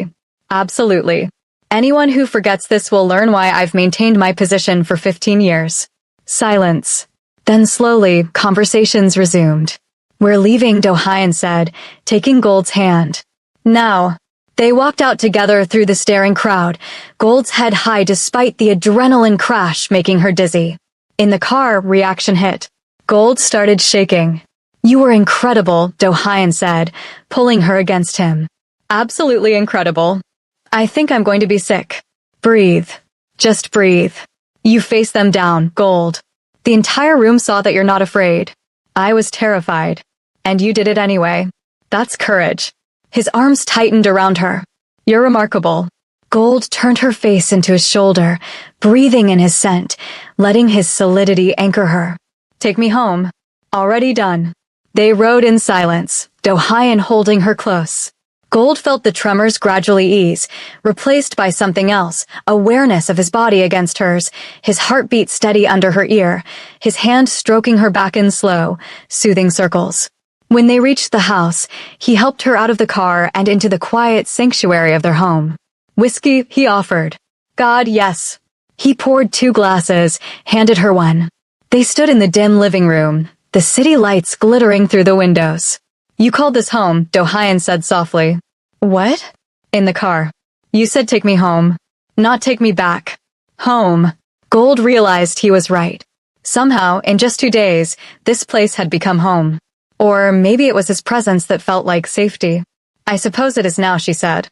Absolutely. Anyone who forgets this will learn why I've maintained my position for 15 years. Silence. Then slowly, conversations resumed. "We're leaving," Do-hyun said, taking Gold's hand. "Now." They walked out together through the staring crowd, Gold's head high despite the adrenaline crash making her dizzy. In the car, reaction hit. Gold started shaking. "You were incredible," Do-hyun said, pulling her against him. "Absolutely incredible. I think I'm going to be sick." "Breathe. Just breathe." "You face them down, Gold." The entire room saw that you're not afraid. I was terrified. And you did it anyway. That's courage. His arms tightened around her. You're remarkable. Gold turned her face into his shoulder, breathing in his scent, letting his solidity anchor her. Take me home. Already done. They rode in silence, Do-hyun holding her close. Gold felt the tremors gradually ease, replaced by something else, awareness of his body against hers, his heartbeat steady under her ear, his hand stroking her back in slow, soothing circles. When they reached the house, he helped her out of the car and into the quiet sanctuary of their home. Whiskey, he offered. God, yes. He poured 2 glasses, handed her one. They stood in the dim living room, the city lights glittering through the windows. You called this home, Do-hyun said softly. What? In the car. You said take me home. Not take me back. Home. Gold realized he was right. Somehow, in just 2 days, this place had become home. Or maybe it was his presence that felt like safety. I suppose it is now, she said.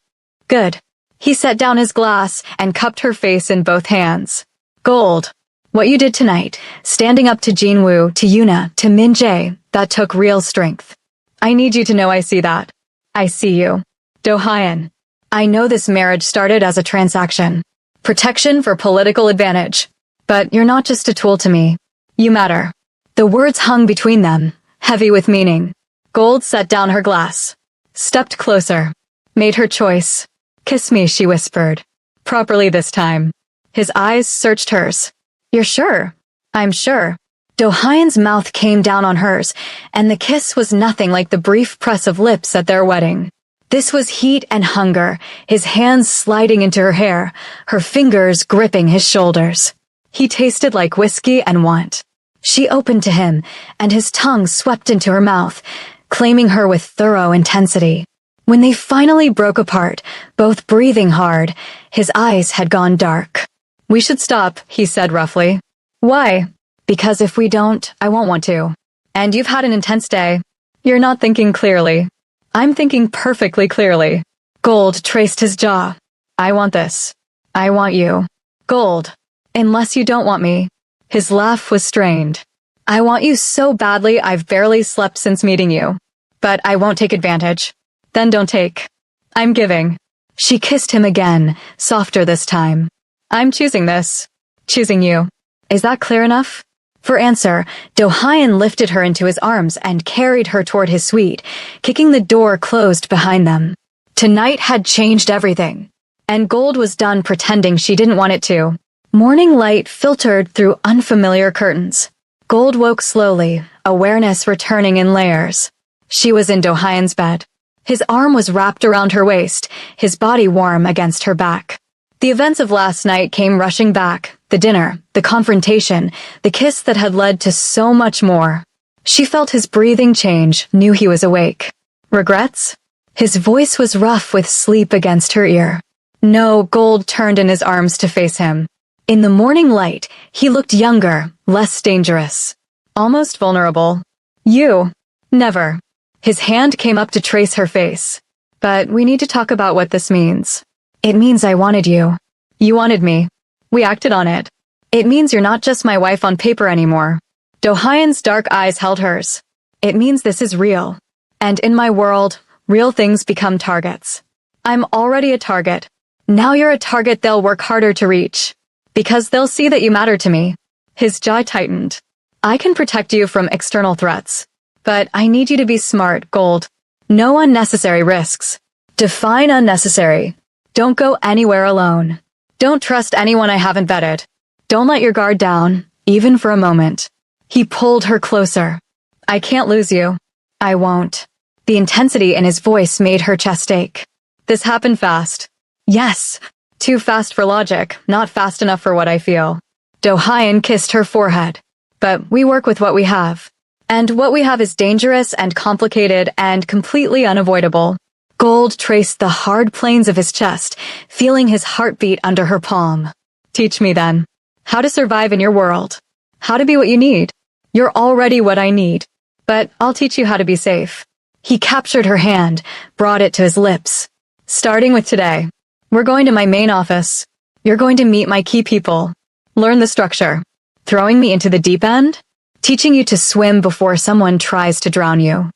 Good. He set down his glass and cupped her face in both hands. Gold. What you did tonight, standing up to Jinwoo, to Yuna, to Min Jae, that took real strength. I need you to know I see that. I see you. Do-hyun. I know this marriage started as a transaction. Protection for political advantage. But you're not just a tool to me. You matter. The words hung between them, heavy with meaning. Gold set down her glass. Stepped closer. Made her choice. Kiss me, she whispered. Properly this time. His eyes searched hers. You're sure? I'm sure. Do-hyun's mouth came down on hers, and the kiss was nothing like the brief press of lips at their wedding. This was heat and hunger, his hands sliding into her hair, her fingers gripping his shoulders. He tasted like whiskey and want. She opened to him, and his tongue swept into her mouth, claiming her with thorough intensity. When they finally broke apart, both breathing hard, his eyes had gone dark. We should stop, he said roughly. Why? Because if we don't, I won't want to. And you've had an intense day. You're not thinking clearly. I'm thinking perfectly clearly. Gold traced his jaw. I want this. I want you. Gold. Unless you don't want me. His laugh was strained. I want you so badly I've barely slept since meeting you. But I won't take advantage. Then don't take. I'm giving. She kissed him again, softer this time. I'm choosing this. Choosing you. Is that clear enough? For answer, Do-hyun lifted her into his arms and carried her toward his suite, kicking the door closed behind them. Tonight had changed everything. And Gold was done pretending she didn't want it to. Morning light filtered through unfamiliar curtains. Gold woke slowly, awareness returning in layers. She was in Do-hyun's bed. His arm was wrapped around her waist, his body warm against her back. The events of last night came rushing back, the dinner, the confrontation, the kiss that had led to so much more. She felt his breathing change, knew he was awake. Regrets? His voice was rough with sleep against her ear. No, Gold turned in his arms to face him. In the morning light, he looked younger, less dangerous. Almost vulnerable. You. Never. His hand came up to trace her face. But we need to talk about what this means. It means I wanted you. You wanted me. We acted on it. It means you're not just my wife on paper anymore. Do-hyun's dark eyes held hers. It means this is real. And in my world, real things become targets. I'm already a target. Now you're a target they'll work harder to reach. Because they'll see that you matter to me. His jaw tightened. I can protect you from external threats. But I need you to be smart, Gold. No unnecessary risks. Define unnecessary. Don't go anywhere alone. Don't trust anyone I haven't vetted. Don't let your guard down, even for a moment. He pulled her closer. I can't lose you. I won't. The intensity in his voice made her chest ache. This happened fast. Yes. Too fast for logic, not fast enough for what I feel. Do-hyun kissed her forehead. But we work with what we have. And what we have is dangerous and complicated and completely unavoidable. Gold traced the hard planes of his chest, feeling his heartbeat under her palm. Teach me then. How to survive in your world. How to be what you need. You're already what I need. But I'll teach you how to be safe. He captured her hand, brought it to his lips. Starting with today. We're going to my main office. You're going to meet my key people. Learn the structure. Throwing me into the deep end? Teaching you to swim before someone tries to drown you.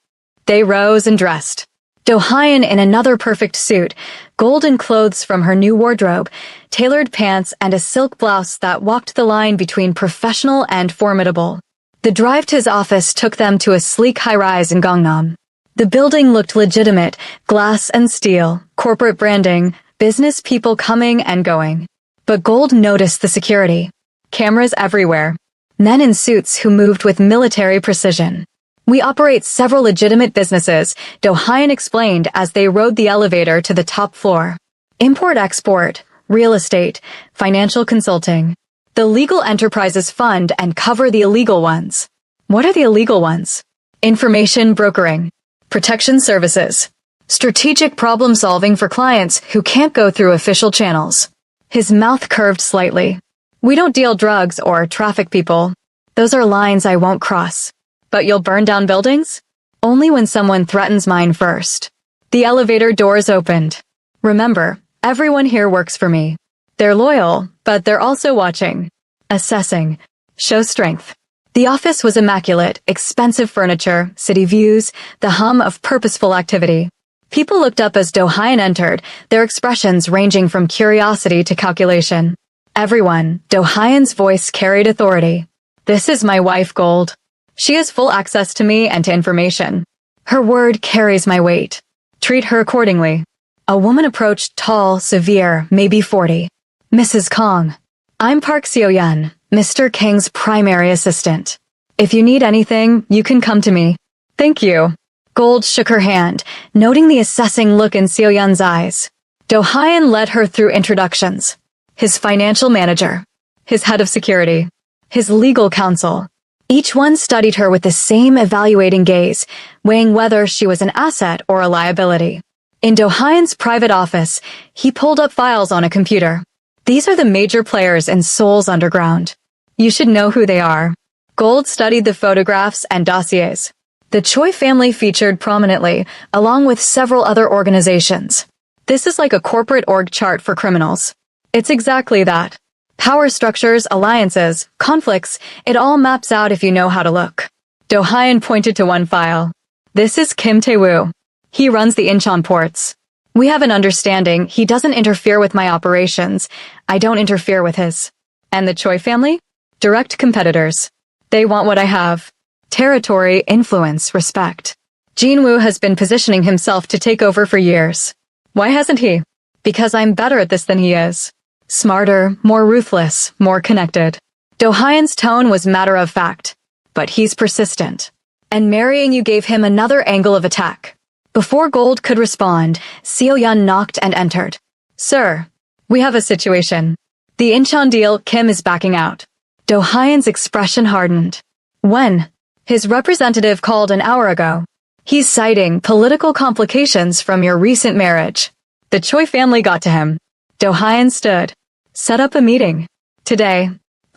They rose and dressed. Do-hyun in another perfect suit, golden clothes from her new wardrobe, tailored pants, and a silk blouse that walked the line between professional and formidable. The drive to his office took them to a sleek high-rise in Gangnam. The building looked legitimate, glass and steel, corporate branding, business people coming and going. But Gold noticed the security. Cameras everywhere. Men in suits who moved with military precision. We operate several legitimate businesses, Do-hyun explained as they rode the elevator to the top floor. Import-export, real estate, financial consulting. The legal enterprises fund and cover the illegal ones. What are the illegal ones? Information brokering. Protection services. Strategic problem solving for clients who can't go through official channels. His mouth curved slightly. We don't deal drugs or traffic people. Those are lines I won't cross. But you'll burn down buildings? Only when someone threatens mine first. The elevator doors opened. Remember, everyone here works for me. They're loyal, but they're also watching. Assessing. Show strength. The office was immaculate, expensive furniture, city views, the hum of purposeful activity. People looked up as Do-hyun entered, their expressions ranging from curiosity to calculation. Everyone, Do-hyun's voice carried authority. This is my wife, Gold. She has full access to me and to information. Her word carries my weight. Treat her accordingly. A woman approached, tall, severe, maybe 40. Mrs. Kong. I'm Park Seo-yeon, Mr. Kang's primary assistant. If you need anything, you can come to me. Thank you. Gold shook her hand, noting the assessing look in Seo-yeon's eyes. Do-hyun led her through introductions. His financial manager. His head of security. His legal counsel. Each one studied her with the same evaluating gaze, weighing whether she was an asset or a liability. In Do-hyun's private office, he pulled up files on a computer. These are the major players in Seoul's underground. You should know who they are. Gold studied the photographs and dossiers. The Choi family featured prominently, along with several other organizations. This is like a corporate org chart for criminals. It's exactly that. Power structures, alliances, conflicts, it all maps out if you know how to look. Do-hyun pointed to one file. This is Kim Tae-woo. He runs the Incheon ports. We have an understanding. He doesn't interfere with my operations. I don't interfere with his. And the Choi family? Direct competitors. They want what I have. Territory, influence, respect. Jin-woo has been positioning himself to take over for years. Why hasn't he? Because I'm better at this than he is. Smarter, more ruthless, more connected. Do-hyun's tone was matter of fact. But he's persistent. And marrying you gave him another angle of attack. Before Gold could respond, Seo-yeon knocked and entered. Sir, we have a situation. The Incheon deal, Kim is backing out. Do-hyun's expression hardened. When? His representative called an hour ago. He's citing political complications from your recent marriage. The Choi family got to him. Do-hyun stood. Set up a meeting. Today.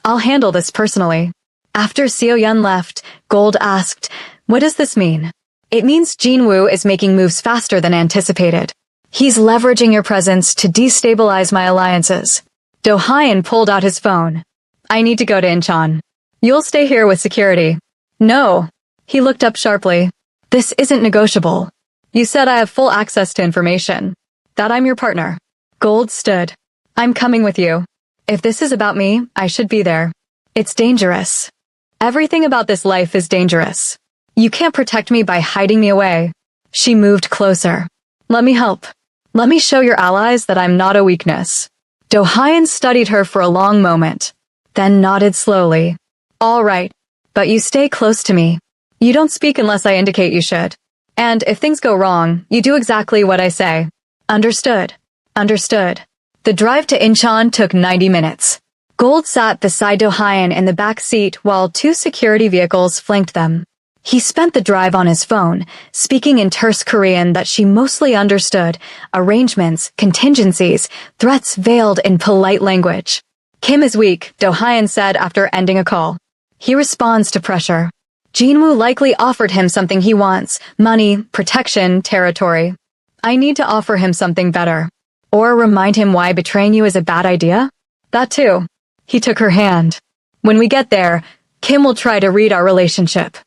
I'll handle this personally. After Seo-yeon left, Gold asked, what does this mean? It means Jin-woo is making moves faster than anticipated. He's leveraging your presence to destabilize my alliances. Do-hyun pulled out his phone. I need to go to Incheon. You'll stay here with security. No. He looked up sharply. This isn't negotiable. You said I have full access to information. That I'm your partner. Gold stood. I'm coming with you. If this is about me, I should be there. It's dangerous. Everything about this life is dangerous. You can't protect me by hiding me away. She moved closer. Let me help. Let me show your allies that I'm not a weakness. Do-hyun studied her for a long moment, then nodded slowly. All right, but you stay close to me. You don't speak unless I indicate you should. And if things go wrong, you do exactly what I say. Understood. Understood. The drive to Incheon took 90 minutes. Gold sat beside Do-hyun in the back seat while two security vehicles flanked them. He spent the drive on his phone, speaking in terse Korean that she mostly understood, arrangements, contingencies, threats veiled in polite language. Kim is weak, Do-hyun said after ending a call. He responds to pressure. Jin-woo likely offered him something he wants, money, protection, territory. I need to offer him something better. Or remind him why betraying you is a bad idea? That too. He took her hand. When we get there, Kim will try to read our relationship.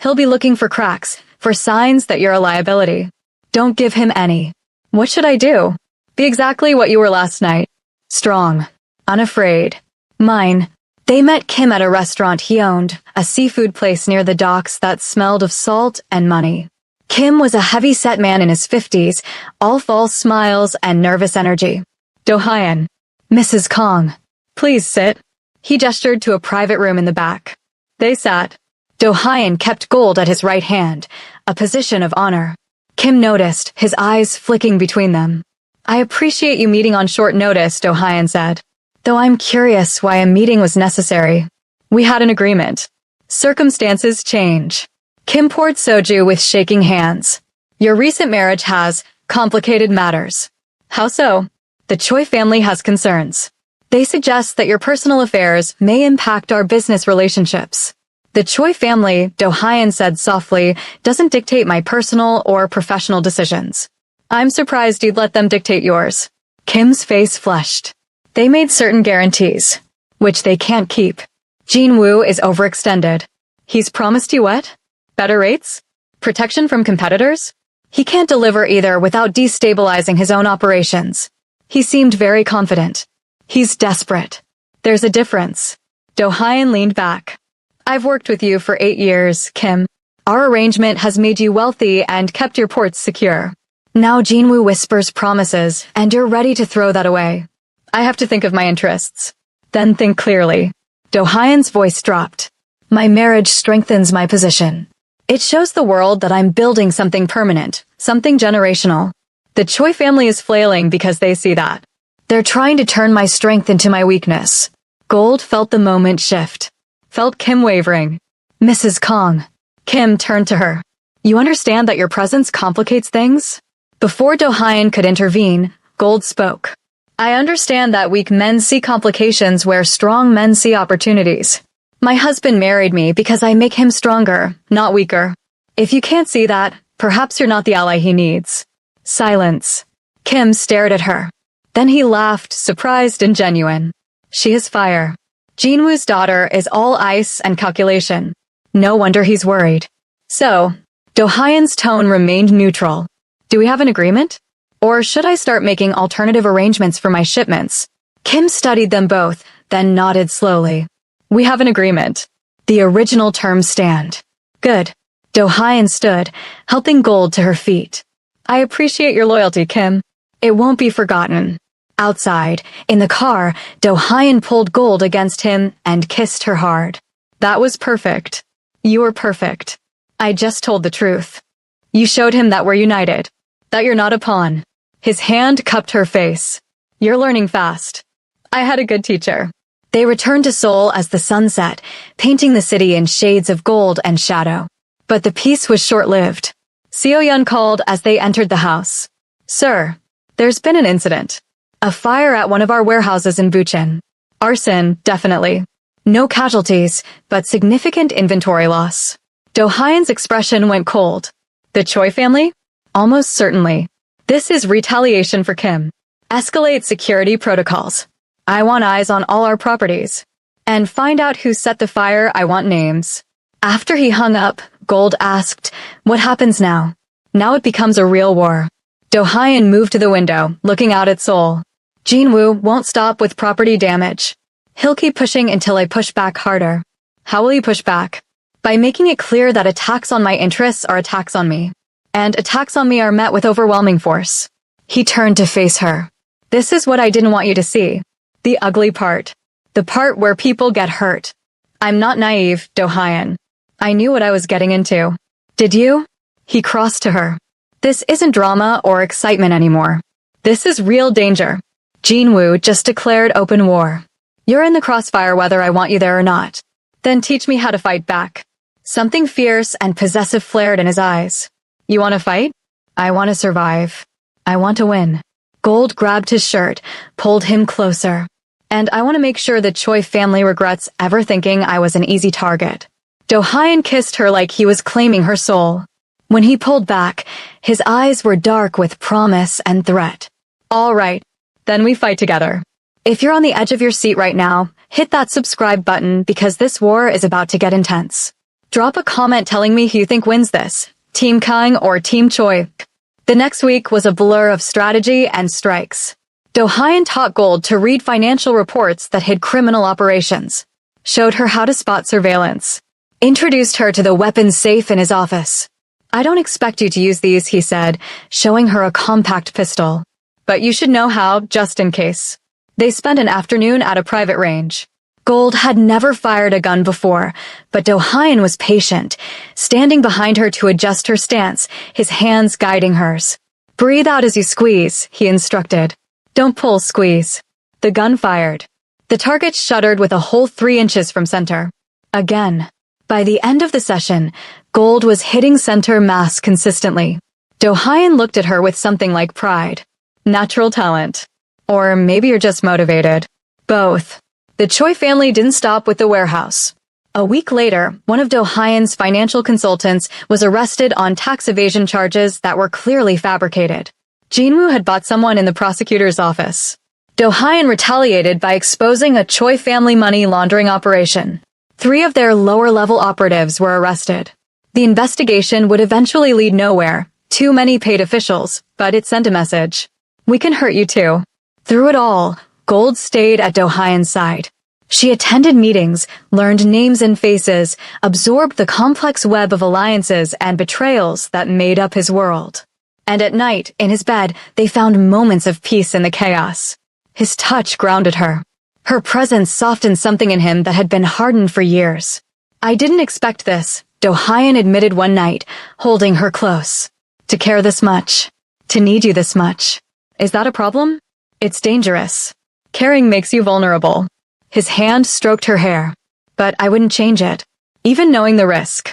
He'll be looking for cracks, for signs that you're a liability. Don't give him any. What should I do? Be exactly what you were last night. Strong. Unafraid. Mine. They met Kim at a restaurant he owned, a seafood place near the docks that smelled of salt and money. Kim was a heavy-set man in his 50s, all false smiles and nervous energy. Do-hyun. Mrs. Kong. Please sit. He gestured to a private room in the back. They sat. Do-hyun kept Gold at his right hand, a position of honor. Kim noticed, his eyes flicking between them. I appreciate you meeting on short notice, Do-hyun said. Though I'm curious why a meeting was necessary. We had an agreement. Circumstances change. Kim poured soju with shaking hands. Your recent marriage has complicated matters. How so? The Choi family has concerns. They suggest that your personal affairs may impact our business relationships. The Choi family, Do-hyun said softly, doesn't dictate my personal or professional decisions. I'm surprised you'd let them dictate yours. Kim's face flushed. They made certain guarantees, which they can't keep. Jin-woo is overextended. He's promised you what? Better rates? Protection from competitors? He can't deliver either without destabilizing his own operations. He seemed very confident. He's desperate. There's a difference. Do-hyun leaned back. I've worked with you for 8 years, Kim. Our arrangement has made you wealthy and kept your ports secure. Now Jin-woo whispers promises, and you're ready to throw that away. I have to think of my interests. Then think clearly. Do-hyun's voice dropped. My marriage strengthens my position. It shows the world that I'm building something permanent, something generational. The Choi family is flailing because they see that. They're trying to turn my strength into my weakness. Gold felt the moment shift. Felt Kim wavering. Mrs. Kong. Kim turned to her. You understand that your presence complicates things? Before Do-hyun could intervene, Gold spoke. I understand that weak men see complications where strong men see opportunities. My husband married me because I make him stronger, not weaker. If you can't see that, perhaps you're not the ally he needs. Silence. Kim stared at her. Then he laughed, surprised and genuine. She is fire. Jin-woo's daughter is all ice and calculation. No wonder he's worried. So, Do-hyun's tone remained neutral. Do we have an agreement? Or should I start making alternative arrangements for my shipments? Kim studied them both, then nodded slowly. We have an agreement. The original terms stand. Good. Do-hyun stood, helping Gold to her feet. I appreciate your loyalty, Kim. It won't be forgotten. Outside, in the car, Do-hyun pulled Gold against him and kissed her hard. That was perfect. You were perfect. I just told the truth. You showed him that we're united. That you're not a pawn. His hand cupped her face. You're learning fast. I had a good teacher. They returned to Seoul as the sun set, painting the city in shades of gold and shadow. But the peace was short-lived. Seo-yeon called as they entered the house. Sir, there's been an incident. A fire at one of our warehouses in Bucheon. Arson, definitely. No casualties, but significant inventory loss. Do-hyun's expression went cold. The Choi family? Almost certainly. This is retaliation for Kim. Escalate security protocols. I want eyes on all our properties. And find out who set the fire. I want names. After he hung up, Gold asked, what happens now? Now it becomes a real war. Do-hyun moved to the window, looking out at Seoul. Jin-woo won't stop with property damage. He'll keep pushing until I push back harder. How will you push back? By making it clear that attacks on my interests are attacks on me. And attacks on me are met with overwhelming force. He turned to face her. This is what I didn't want you to see. The ugly part. The part where people get hurt. I'm not naive, Do-hyun. I knew what I was getting into. Did you? He crossed to her. This isn't drama or excitement anymore. This is real danger. Jin-woo just declared open war. You're in the crossfire whether I want you there or not. Then teach me how to fight back. Something fierce and possessive flared in his eyes. You want to fight? I want to survive. I want to win. Gold grabbed his shirt, pulled him closer. And I want to make sure the Choi family regrets ever thinking I was an easy target. Do-hyun kissed her like he was claiming her soul. When he pulled back, his eyes were dark with promise and threat. All right, then we fight together. If you're on the edge of your seat right now, hit that subscribe button because this war is about to get intense. Drop a comment telling me who you think wins this, Team Kang or Team Choi. The next week was a blur of strategy and strikes. Do-hyun taught Gold to read financial reports that hid criminal operations, showed her how to spot surveillance, introduced her to the weapons safe in his office. I don't expect you to use these, he said, showing her a compact pistol. But you should know how, just in case. They spent an afternoon at a private range. Gold had never fired a gun before, but Do-hyun was patient, standing behind her to adjust her stance, his hands guiding hers. Breathe out as you squeeze, he instructed. Don't pull, squeeze. The gun fired. The target shuddered with a hole 3 inches from center. Again. By the end of the session, Gold was hitting center mass consistently. Do-hyun looked at her with something like pride. Natural talent. Or maybe you're just motivated. Both. The Choi family didn't stop with the warehouse. A week later, one of Do-hyun's financial consultants was arrested on tax evasion charges that were clearly fabricated. Jinwoo had bought someone in the prosecutor's office. Do-hyun retaliated by exposing a Choi family money laundering operation. 3 of their lower-level operatives were arrested. The investigation would eventually lead nowhere. Too many paid officials, but it sent a message. We can hurt you too. Through it all, Gold stayed at Do-hyun's side. She attended meetings, learned names and faces, absorbed the complex web of alliances and betrayals that made up his world. And at night, in his bed, they found moments of peace in the chaos. His touch grounded her. Her presence softened something in him that had been hardened for years. I didn't expect this, Do-hyun admitted one night, holding her close. To care this much. To need you this much. Is that a problem? It's dangerous. Caring makes you vulnerable. His hand stroked her hair. But I wouldn't change it, even knowing the risk.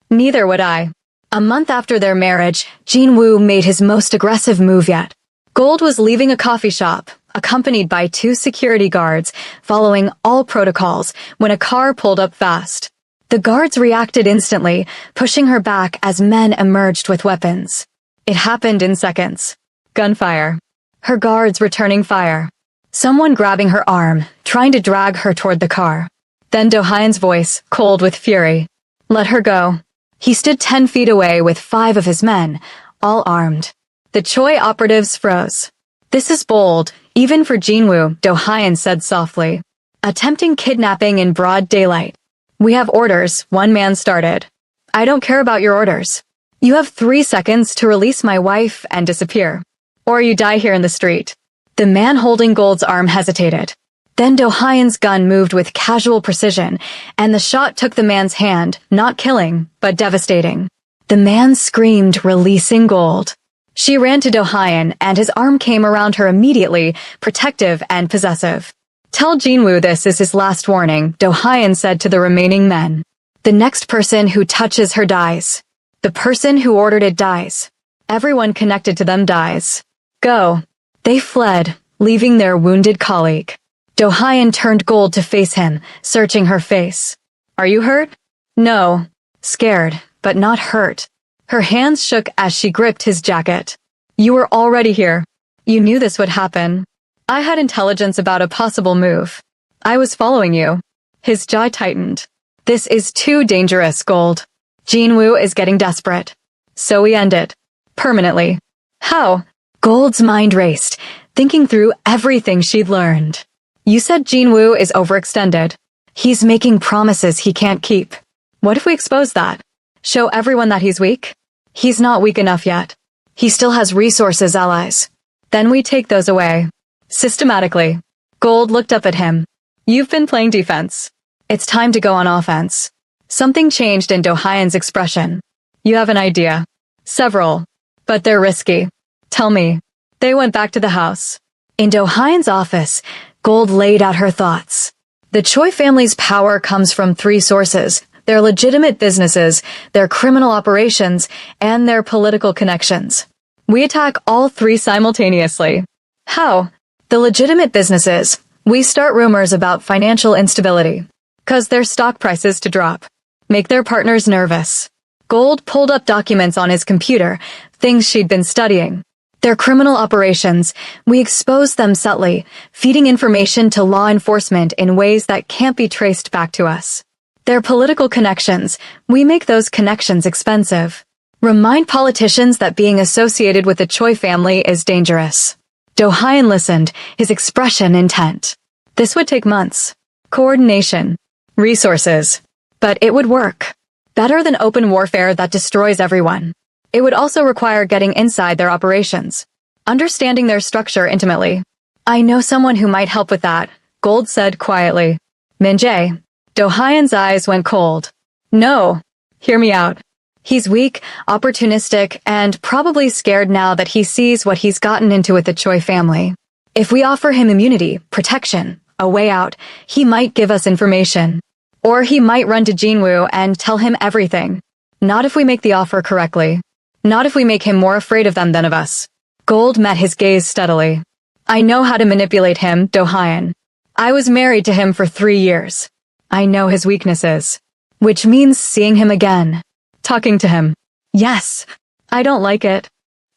Neither would I. A month after their marriage, Jinwoo made his most aggressive move yet. Gold was leaving a coffee shop, accompanied by 2 security guards, following all protocols, when a car pulled up fast. The guards reacted instantly, pushing her back as men emerged with weapons. It happened in seconds. Gunfire. Her guards returning fire. Someone grabbing her arm, trying to drag her toward the car. Then Do-hyun's voice, cold with fury. Let her go. He stood 10 feet away with 5 of his men, all armed. The Choi operatives froze. This is bold, even for Jinwoo, Do-hyun said softly. Attempting kidnapping in broad daylight. We have orders, one man started. I don't care about your orders. You have 3 seconds to release my wife and disappear. Or you die here in the street. The man holding Gold's arm hesitated. Then Do-hyun's gun moved with casual precision, and the shot took the man's hand, not killing, but devastating. The man screamed, releasing Gold. She ran to Do-hyun, and his arm came around her immediately, protective and possessive. Tell Jinwoo this is his last warning, Do-hyun said to the remaining men. The next person who touches her dies. The person who ordered it dies. Everyone connected to them dies. Go. They fled, leaving their wounded colleague. Do-hyun turned Gold to face him, searching her face. Are you hurt? No. Scared, but not hurt. Her hands shook as she gripped his jacket. You were already here. You knew this would happen. I had intelligence about a possible move. I was following you. His jaw tightened. This is too dangerous, Gold. Jinwoo is getting desperate. So we end it. Permanently. How? Gold's mind raced, thinking through everything she'd learned. You said Jinwoo is overextended. He's making promises he can't keep. What if we expose that? Show everyone that he's weak? He's not weak enough yet. He still has resources, allies. Then we take those away. Systematically. Gold looked up at him. You've been playing defense. It's time to go on offense. Something changed in Do-hyun's expression. You have an idea. Several. But they're risky. Tell me. They went back to the house. In Do-hyun's office, Gold laid out her thoughts. The Choi family's power comes from 3 sources: their legitimate businesses, their criminal operations, and their political connections. We attack all 3 simultaneously. How? The legitimate businesses. We start rumors about financial instability. Cause their stock prices to drop. Make their partners nervous. Gold pulled up documents on his computer, things she'd been studying. Their criminal operations, we expose them subtly, feeding information to law enforcement in ways that can't be traced back to us. Their political connections, we make those connections expensive. Remind politicians that being associated with the Choi family is dangerous. Do-hyun listened, his expression intent. This would take months. Coordination. Resources. But it would work. Better than open warfare that destroys everyone. It would also require getting inside their operations. Understanding their structure intimately. I know someone who might help with that, Gold said quietly. Min-jae. Do-hyun's eyes went cold. No. Hear me out. He's weak, opportunistic, and probably scared now that he sees what he's gotten into with the Choi family. If we offer him immunity, protection, a way out, he might give us information. Or he might run to Jinwoo and tell him everything. Not if we make the offer correctly. Not if we make him more afraid of them than of us. Gold met his gaze steadily. I know how to manipulate him, Do-hyun. I was married to him for 3 years. I know his weaknesses. Which means seeing him again. Talking to him. Yes. I don't like it.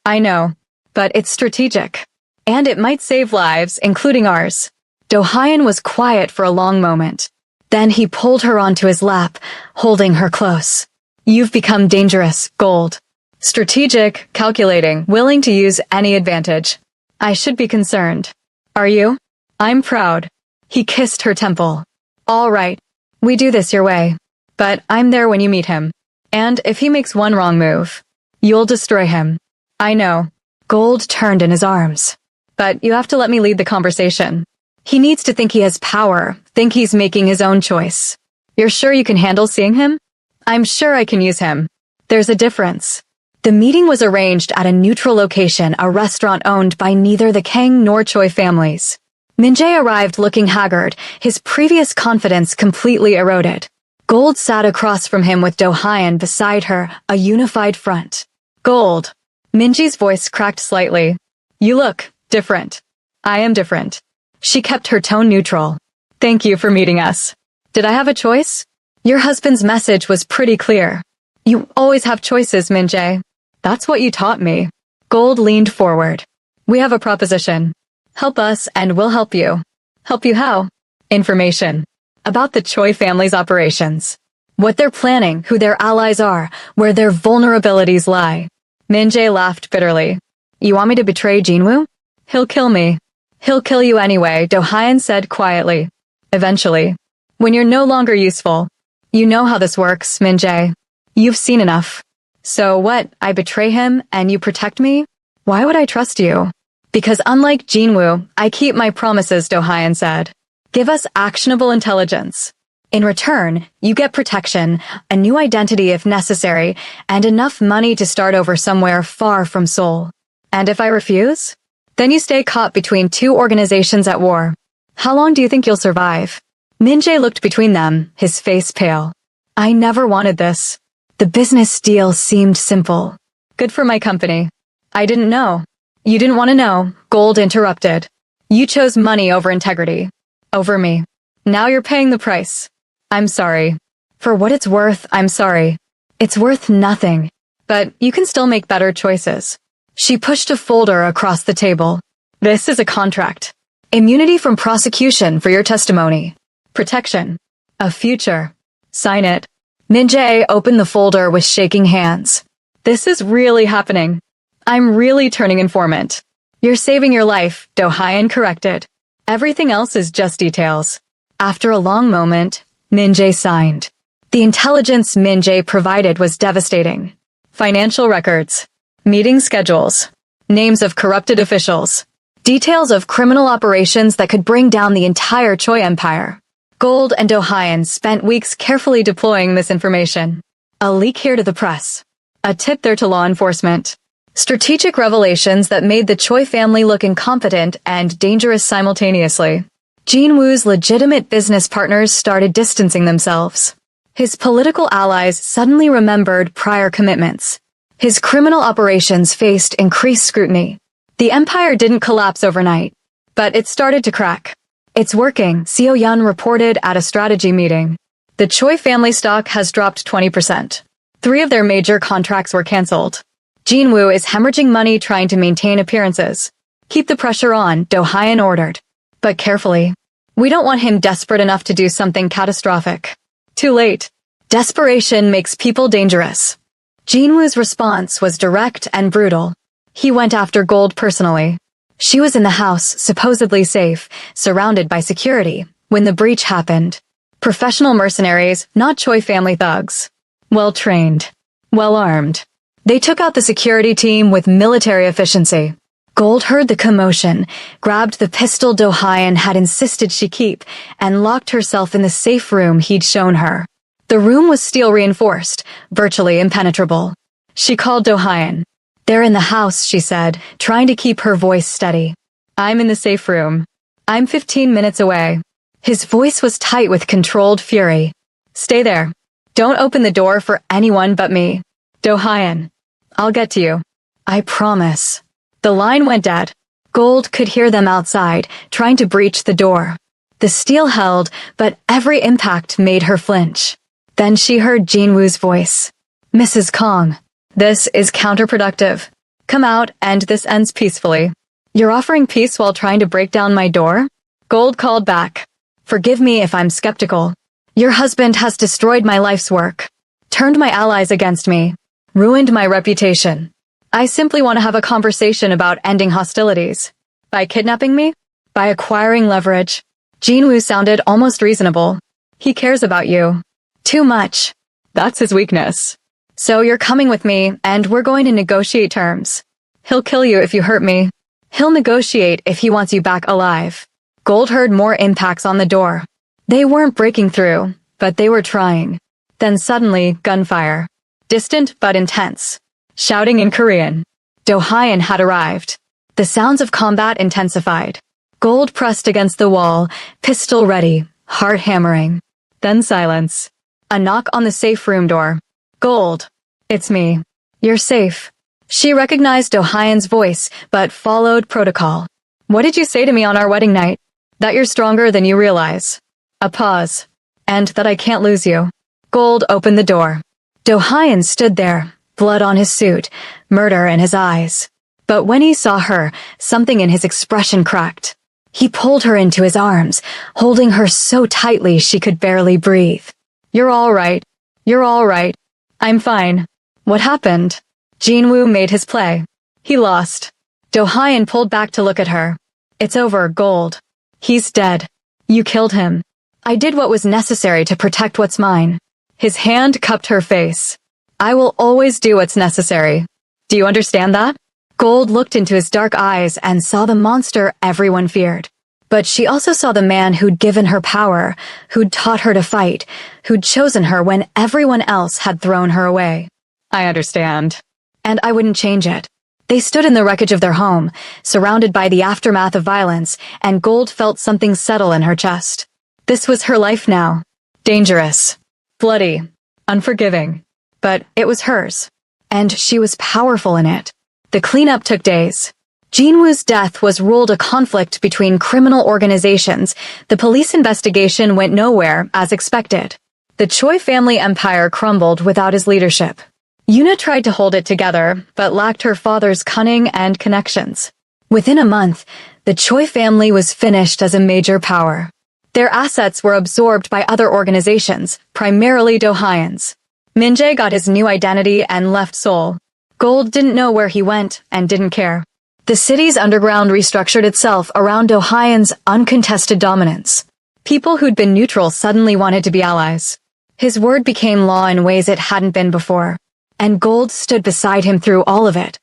I know. But it's strategic. And it might save lives, including ours. Do-hyun was quiet for a long moment. Then he pulled her onto his lap, holding her close. You've become dangerous, Gold. Strategic, calculating, willing to use any advantage. I should be concerned. Are you? I'm proud. He kissed her temple. All right. We do this your way. But I'm there when you meet him. And if he makes one wrong move, you'll destroy him. I know. Gold turned in his arms. But you have to let me lead the conversation. He needs to think he has power, think he's making his own choice. You're sure you can handle seeing him? I'm sure I can use him. There's a difference. The meeting was arranged at a neutral location, a restaurant owned by neither the Kang nor Choi families. Min-jae arrived looking haggard, his previous confidence completely eroded. Gold sat across from him with Do-hyun beside her, a unified front. Gold. Min-jae's voice cracked slightly. You look different. I am different. She kept her tone neutral. Thank you for meeting us. Did I have a choice? Your husband's message was pretty clear. You always have choices, Min-jae. That's what you taught me. Gold leaned forward. We have a proposition. Help us and we'll help you. Help you how? Information. About the Choi family's operations. What they're planning, who their allies are, where their vulnerabilities lie. Min-jae laughed bitterly. You want me to betray Jinwoo? He'll kill me. He'll kill you anyway, Do-hyun said quietly. Eventually. When you're no longer useful. You know how this works, Min-jae. You've seen enough. So what, I betray him and you protect me? Why would I trust you? Because unlike Jinwoo, I keep my promises, Do-hyun said. Give us actionable intelligence. In return, you get protection, a new identity if necessary, and enough money to start over somewhere far from Seoul. And if I refuse? Then you stay caught between 2 organizations at war. How long do you think you'll survive? Min-jae looked between them, his face pale. I never wanted this. The business deal seemed simple. Good for my company. I didn't know. You didn't want to know, Gold interrupted. You chose money over integrity. Over me. Now you're paying the price. I'm sorry. For what it's worth, I'm sorry. It's worth nothing. But you can still make better choices. She pushed a folder across the table. This is a contract. Immunity from prosecution for your testimony. Protection. A future. Sign it. Min-jae opened the folder with shaking hands. This is really happening. I'm really turning informant. You're saving your life, Do-hyun corrected. Everything else is just details. After a long moment, Min-jae signed. The intelligence Min-jae provided was devastating. Financial records. Meeting schedules. Names of corrupted officials. Details of criminal operations that could bring down the entire Choi empire. Gold and Do-hyun spent weeks carefully deploying this information. A leak here to the press. A tip there to law enforcement. Strategic revelations that made the Choi family look incompetent and dangerous simultaneously. Jinwoo's legitimate business partners started distancing themselves. His political allies suddenly remembered prior commitments. His criminal operations faced increased scrutiny. The empire didn't collapse overnight, but it started to crack. It's working, Seo-yeon reported at a strategy meeting. The Choi family stock has dropped 20%. 3 of their major contracts were cancelled. Jinwoo is hemorrhaging money trying to maintain appearances. Keep the pressure on, Do-hyun ordered. But carefully. We don't want him desperate enough to do something catastrophic. Too late. Desperation makes people dangerous. Jinwoo's response was direct and brutal. He went after Gold personally. She was in the house, supposedly safe, surrounded by security, when the breach happened. Professional mercenaries, not Choi family thugs. Well-trained. Well-armed. They took out the security team with military efficiency. Gold heard the commotion, grabbed the pistol Do-hyun had insisted she keep, and locked herself in the safe room he'd shown her. The room was steel-reinforced, virtually impenetrable. She called Do-hyun. "They're in the house," she said, trying to keep her voice steady. "I'm in the safe room. I'm 15 minutes away." His voice was tight with controlled fury. "Stay there. Don't open the door for anyone but me. Do-hyun. I'll get to you. I promise." The line went dead. Gold could hear them outside, trying to breach the door. The steel held, but every impact made her flinch. Then she heard Jinwoo's voice. "Mrs. Kong. This is counterproductive. Come out and this ends peacefully." "You're offering peace while trying to break down my door?" Gold called back. "Forgive me if I'm skeptical. Your husband has destroyed my life's work, turned my allies against me, ruined my reputation. I simply want to have a conversation about ending hostilities. By kidnapping me? By acquiring leverage." Jinwoo sounded almost reasonable. "He cares about you. Too much. That's his weakness. So you're coming with me, and we're going to negotiate terms. He'll kill you if you hurt me. He'll negotiate if he wants you back alive." Gold heard more impacts on the door. They weren't breaking through, but they were trying. Then suddenly, gunfire. Distant but intense. Shouting in Korean. Do-hyun had arrived. The sounds of combat intensified. Gold pressed against the wall, pistol ready, heart hammering. Then silence. A knock on the safe room door. "Gold. It's me. You're safe." She recognized Do-hyun's voice, but followed protocol. "What did you say to me on our wedding night? That you're stronger than you realize." A pause. "And that I can't lose you." Gold opened the door. Do-hyun stood there, blood on his suit, murder in his eyes. But when he saw her, something in his expression cracked. He pulled her into his arms, holding her so tightly she could barely breathe. "You're all right. You're all right. I'm fine." "What happened?" Jinwoo made his play. "He lost." Do-hyun pulled back to look at her. "It's over, Gold. He's dead. You killed him. I did what was necessary to protect what's mine." His hand cupped her face. "I will always do what's necessary. Do you understand that?" Gold looked into his dark eyes and saw the monster everyone feared. But she also saw the man who'd given her power, who'd taught her to fight, who'd chosen her when everyone else had thrown her away. "I understand. And I wouldn't change it." They stood in the wreckage of their home, surrounded by the aftermath of violence, and Gold felt something settle in her chest. This was her life now. Dangerous. Bloody. Unforgiving. But it was hers. And she was powerful in it. The cleanup took days. Jinwoo's death was ruled a conflict between criminal organizations. The police investigation went nowhere, as expected. The Choi family empire crumbled without his leadership. Yuna tried to hold it together, but lacked her father's cunning and connections. Within a month, the Choi family was finished as a major power. Their assets were absorbed by other organizations, primarily Do-hyun's. Min-jae got his new identity and left Seoul. Gold didn't know where he went and didn't care. The city's underground restructured itself around Do-hyun's uncontested dominance. People who'd been neutral suddenly wanted to be allies. His word became law in ways it hadn't been before. And Gold stood beside him through all of it.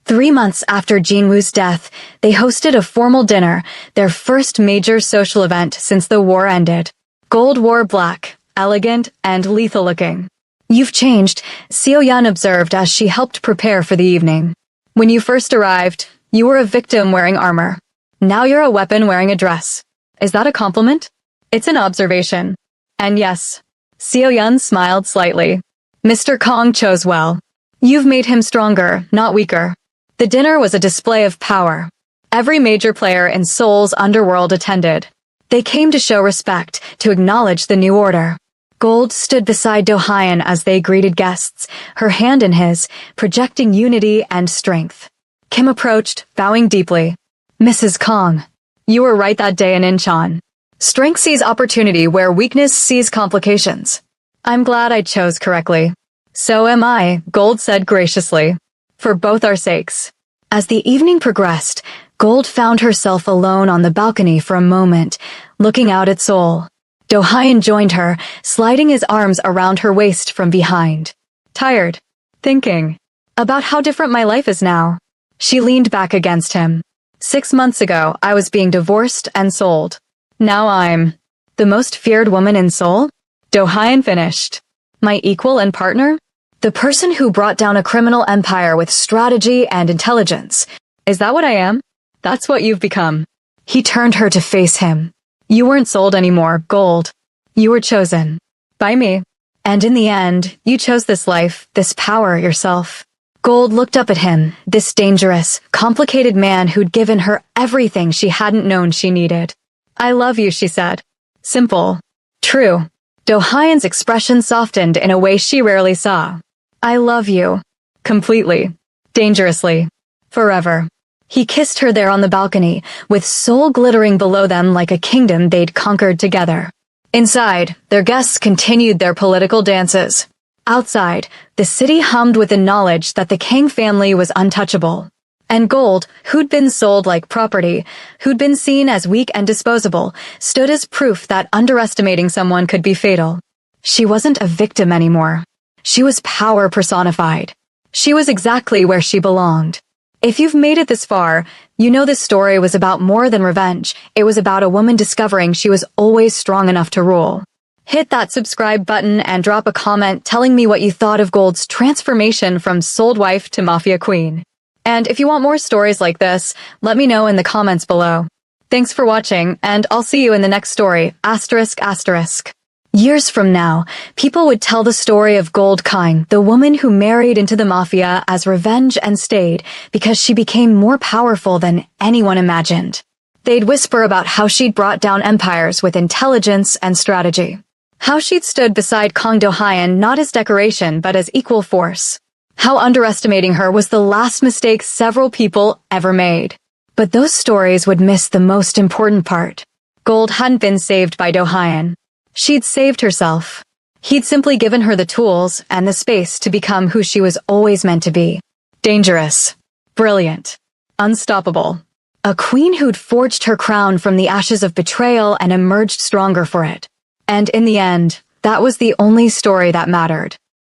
3 months after Jinwoo's death, they hosted a formal dinner, their first major social event since the war ended. Gold wore black, elegant, and lethal-looking. "You've changed," Seo-yeon observed as she helped prepare for the evening. "When you first arrived, you were a victim wearing armor. Now you're a weapon wearing a dress. Is that a compliment?" "It's an observation." "And yes." Seo-yeon smiled slightly. "Mr. Kong chose well. You've made him stronger, not weaker." The dinner was a display of power. Every major player in Seoul's underworld attended. They came to show respect, to acknowledge the new order. Gold stood beside Do-hyun as they greeted guests, her hand in his, projecting unity and strength. Kim approached, bowing deeply. Mrs. Kong, you were right that day in Incheon. Strength sees opportunity where weakness sees complications. I'm glad I chose correctly. So am I, Gold said graciously. For both our sakes. As the evening progressed, Gold found herself alone on the balcony for a moment, looking out at Seoul. Do-hyun joined her, sliding his arms around her waist from behind. Tired. Thinking. About how different my life is now. She leaned back against him. 6 months ago, I was being divorced and sold. Now I'm the most feared woman in Seoul? Do-hyun finished. My equal and partner? The person who brought down a criminal empire with strategy and intelligence. Is that what I am? That's what you've become. He turned her to face him. You weren't sold anymore, Gold. You were chosen. By me. And in the end, you chose this life, this power yourself. Gold looked up at him, this dangerous, complicated man who'd given her everything she hadn't known she needed. I love you, she said. Simple. True. Do-hyun's expression softened in a way she rarely saw. I love you. Completely. Dangerously. Forever. He kissed her there on the balcony, with Seoul glittering below them like a kingdom they'd conquered together. Inside, their guests continued their political dances. Outside, the city hummed with the knowledge that the Kang family was untouchable. And Gold, who'd been sold like property, who'd been seen as weak and disposable, stood as proof that underestimating someone could be fatal. She wasn't a victim anymore. She was power personified. She was exactly where she belonged. If you've made it this far, you know this story was about more than revenge. It was about a woman discovering she was always strong enough to rule. Hit that subscribe button and drop a comment telling me what you thought of Gold's transformation from sold wife to mafia queen. And if you want more stories like this, let me know in the comments below. Thanks for watching, and I'll see you in the next story, ****. Years from now, people would tell the story of Gold Kang, the woman who married into the mafia as revenge and stayed because she became more powerful than anyone imagined. They'd whisper about how she'd brought down empires with intelligence and strategy. How she'd stood beside Kang Do-hyun not as decoration but as equal force. How underestimating her was the last mistake several people ever made. But those stories would miss the most important part. Gold hadn't been saved by Do-hyun. She'd saved herself. He'd simply given her the tools and the space to become who she was always meant to be. Dangerous. Brilliant. Unstoppable. A queen who'd forged her crown from the ashes of betrayal and emerged stronger for it. And in the end, that was the only story that mattered.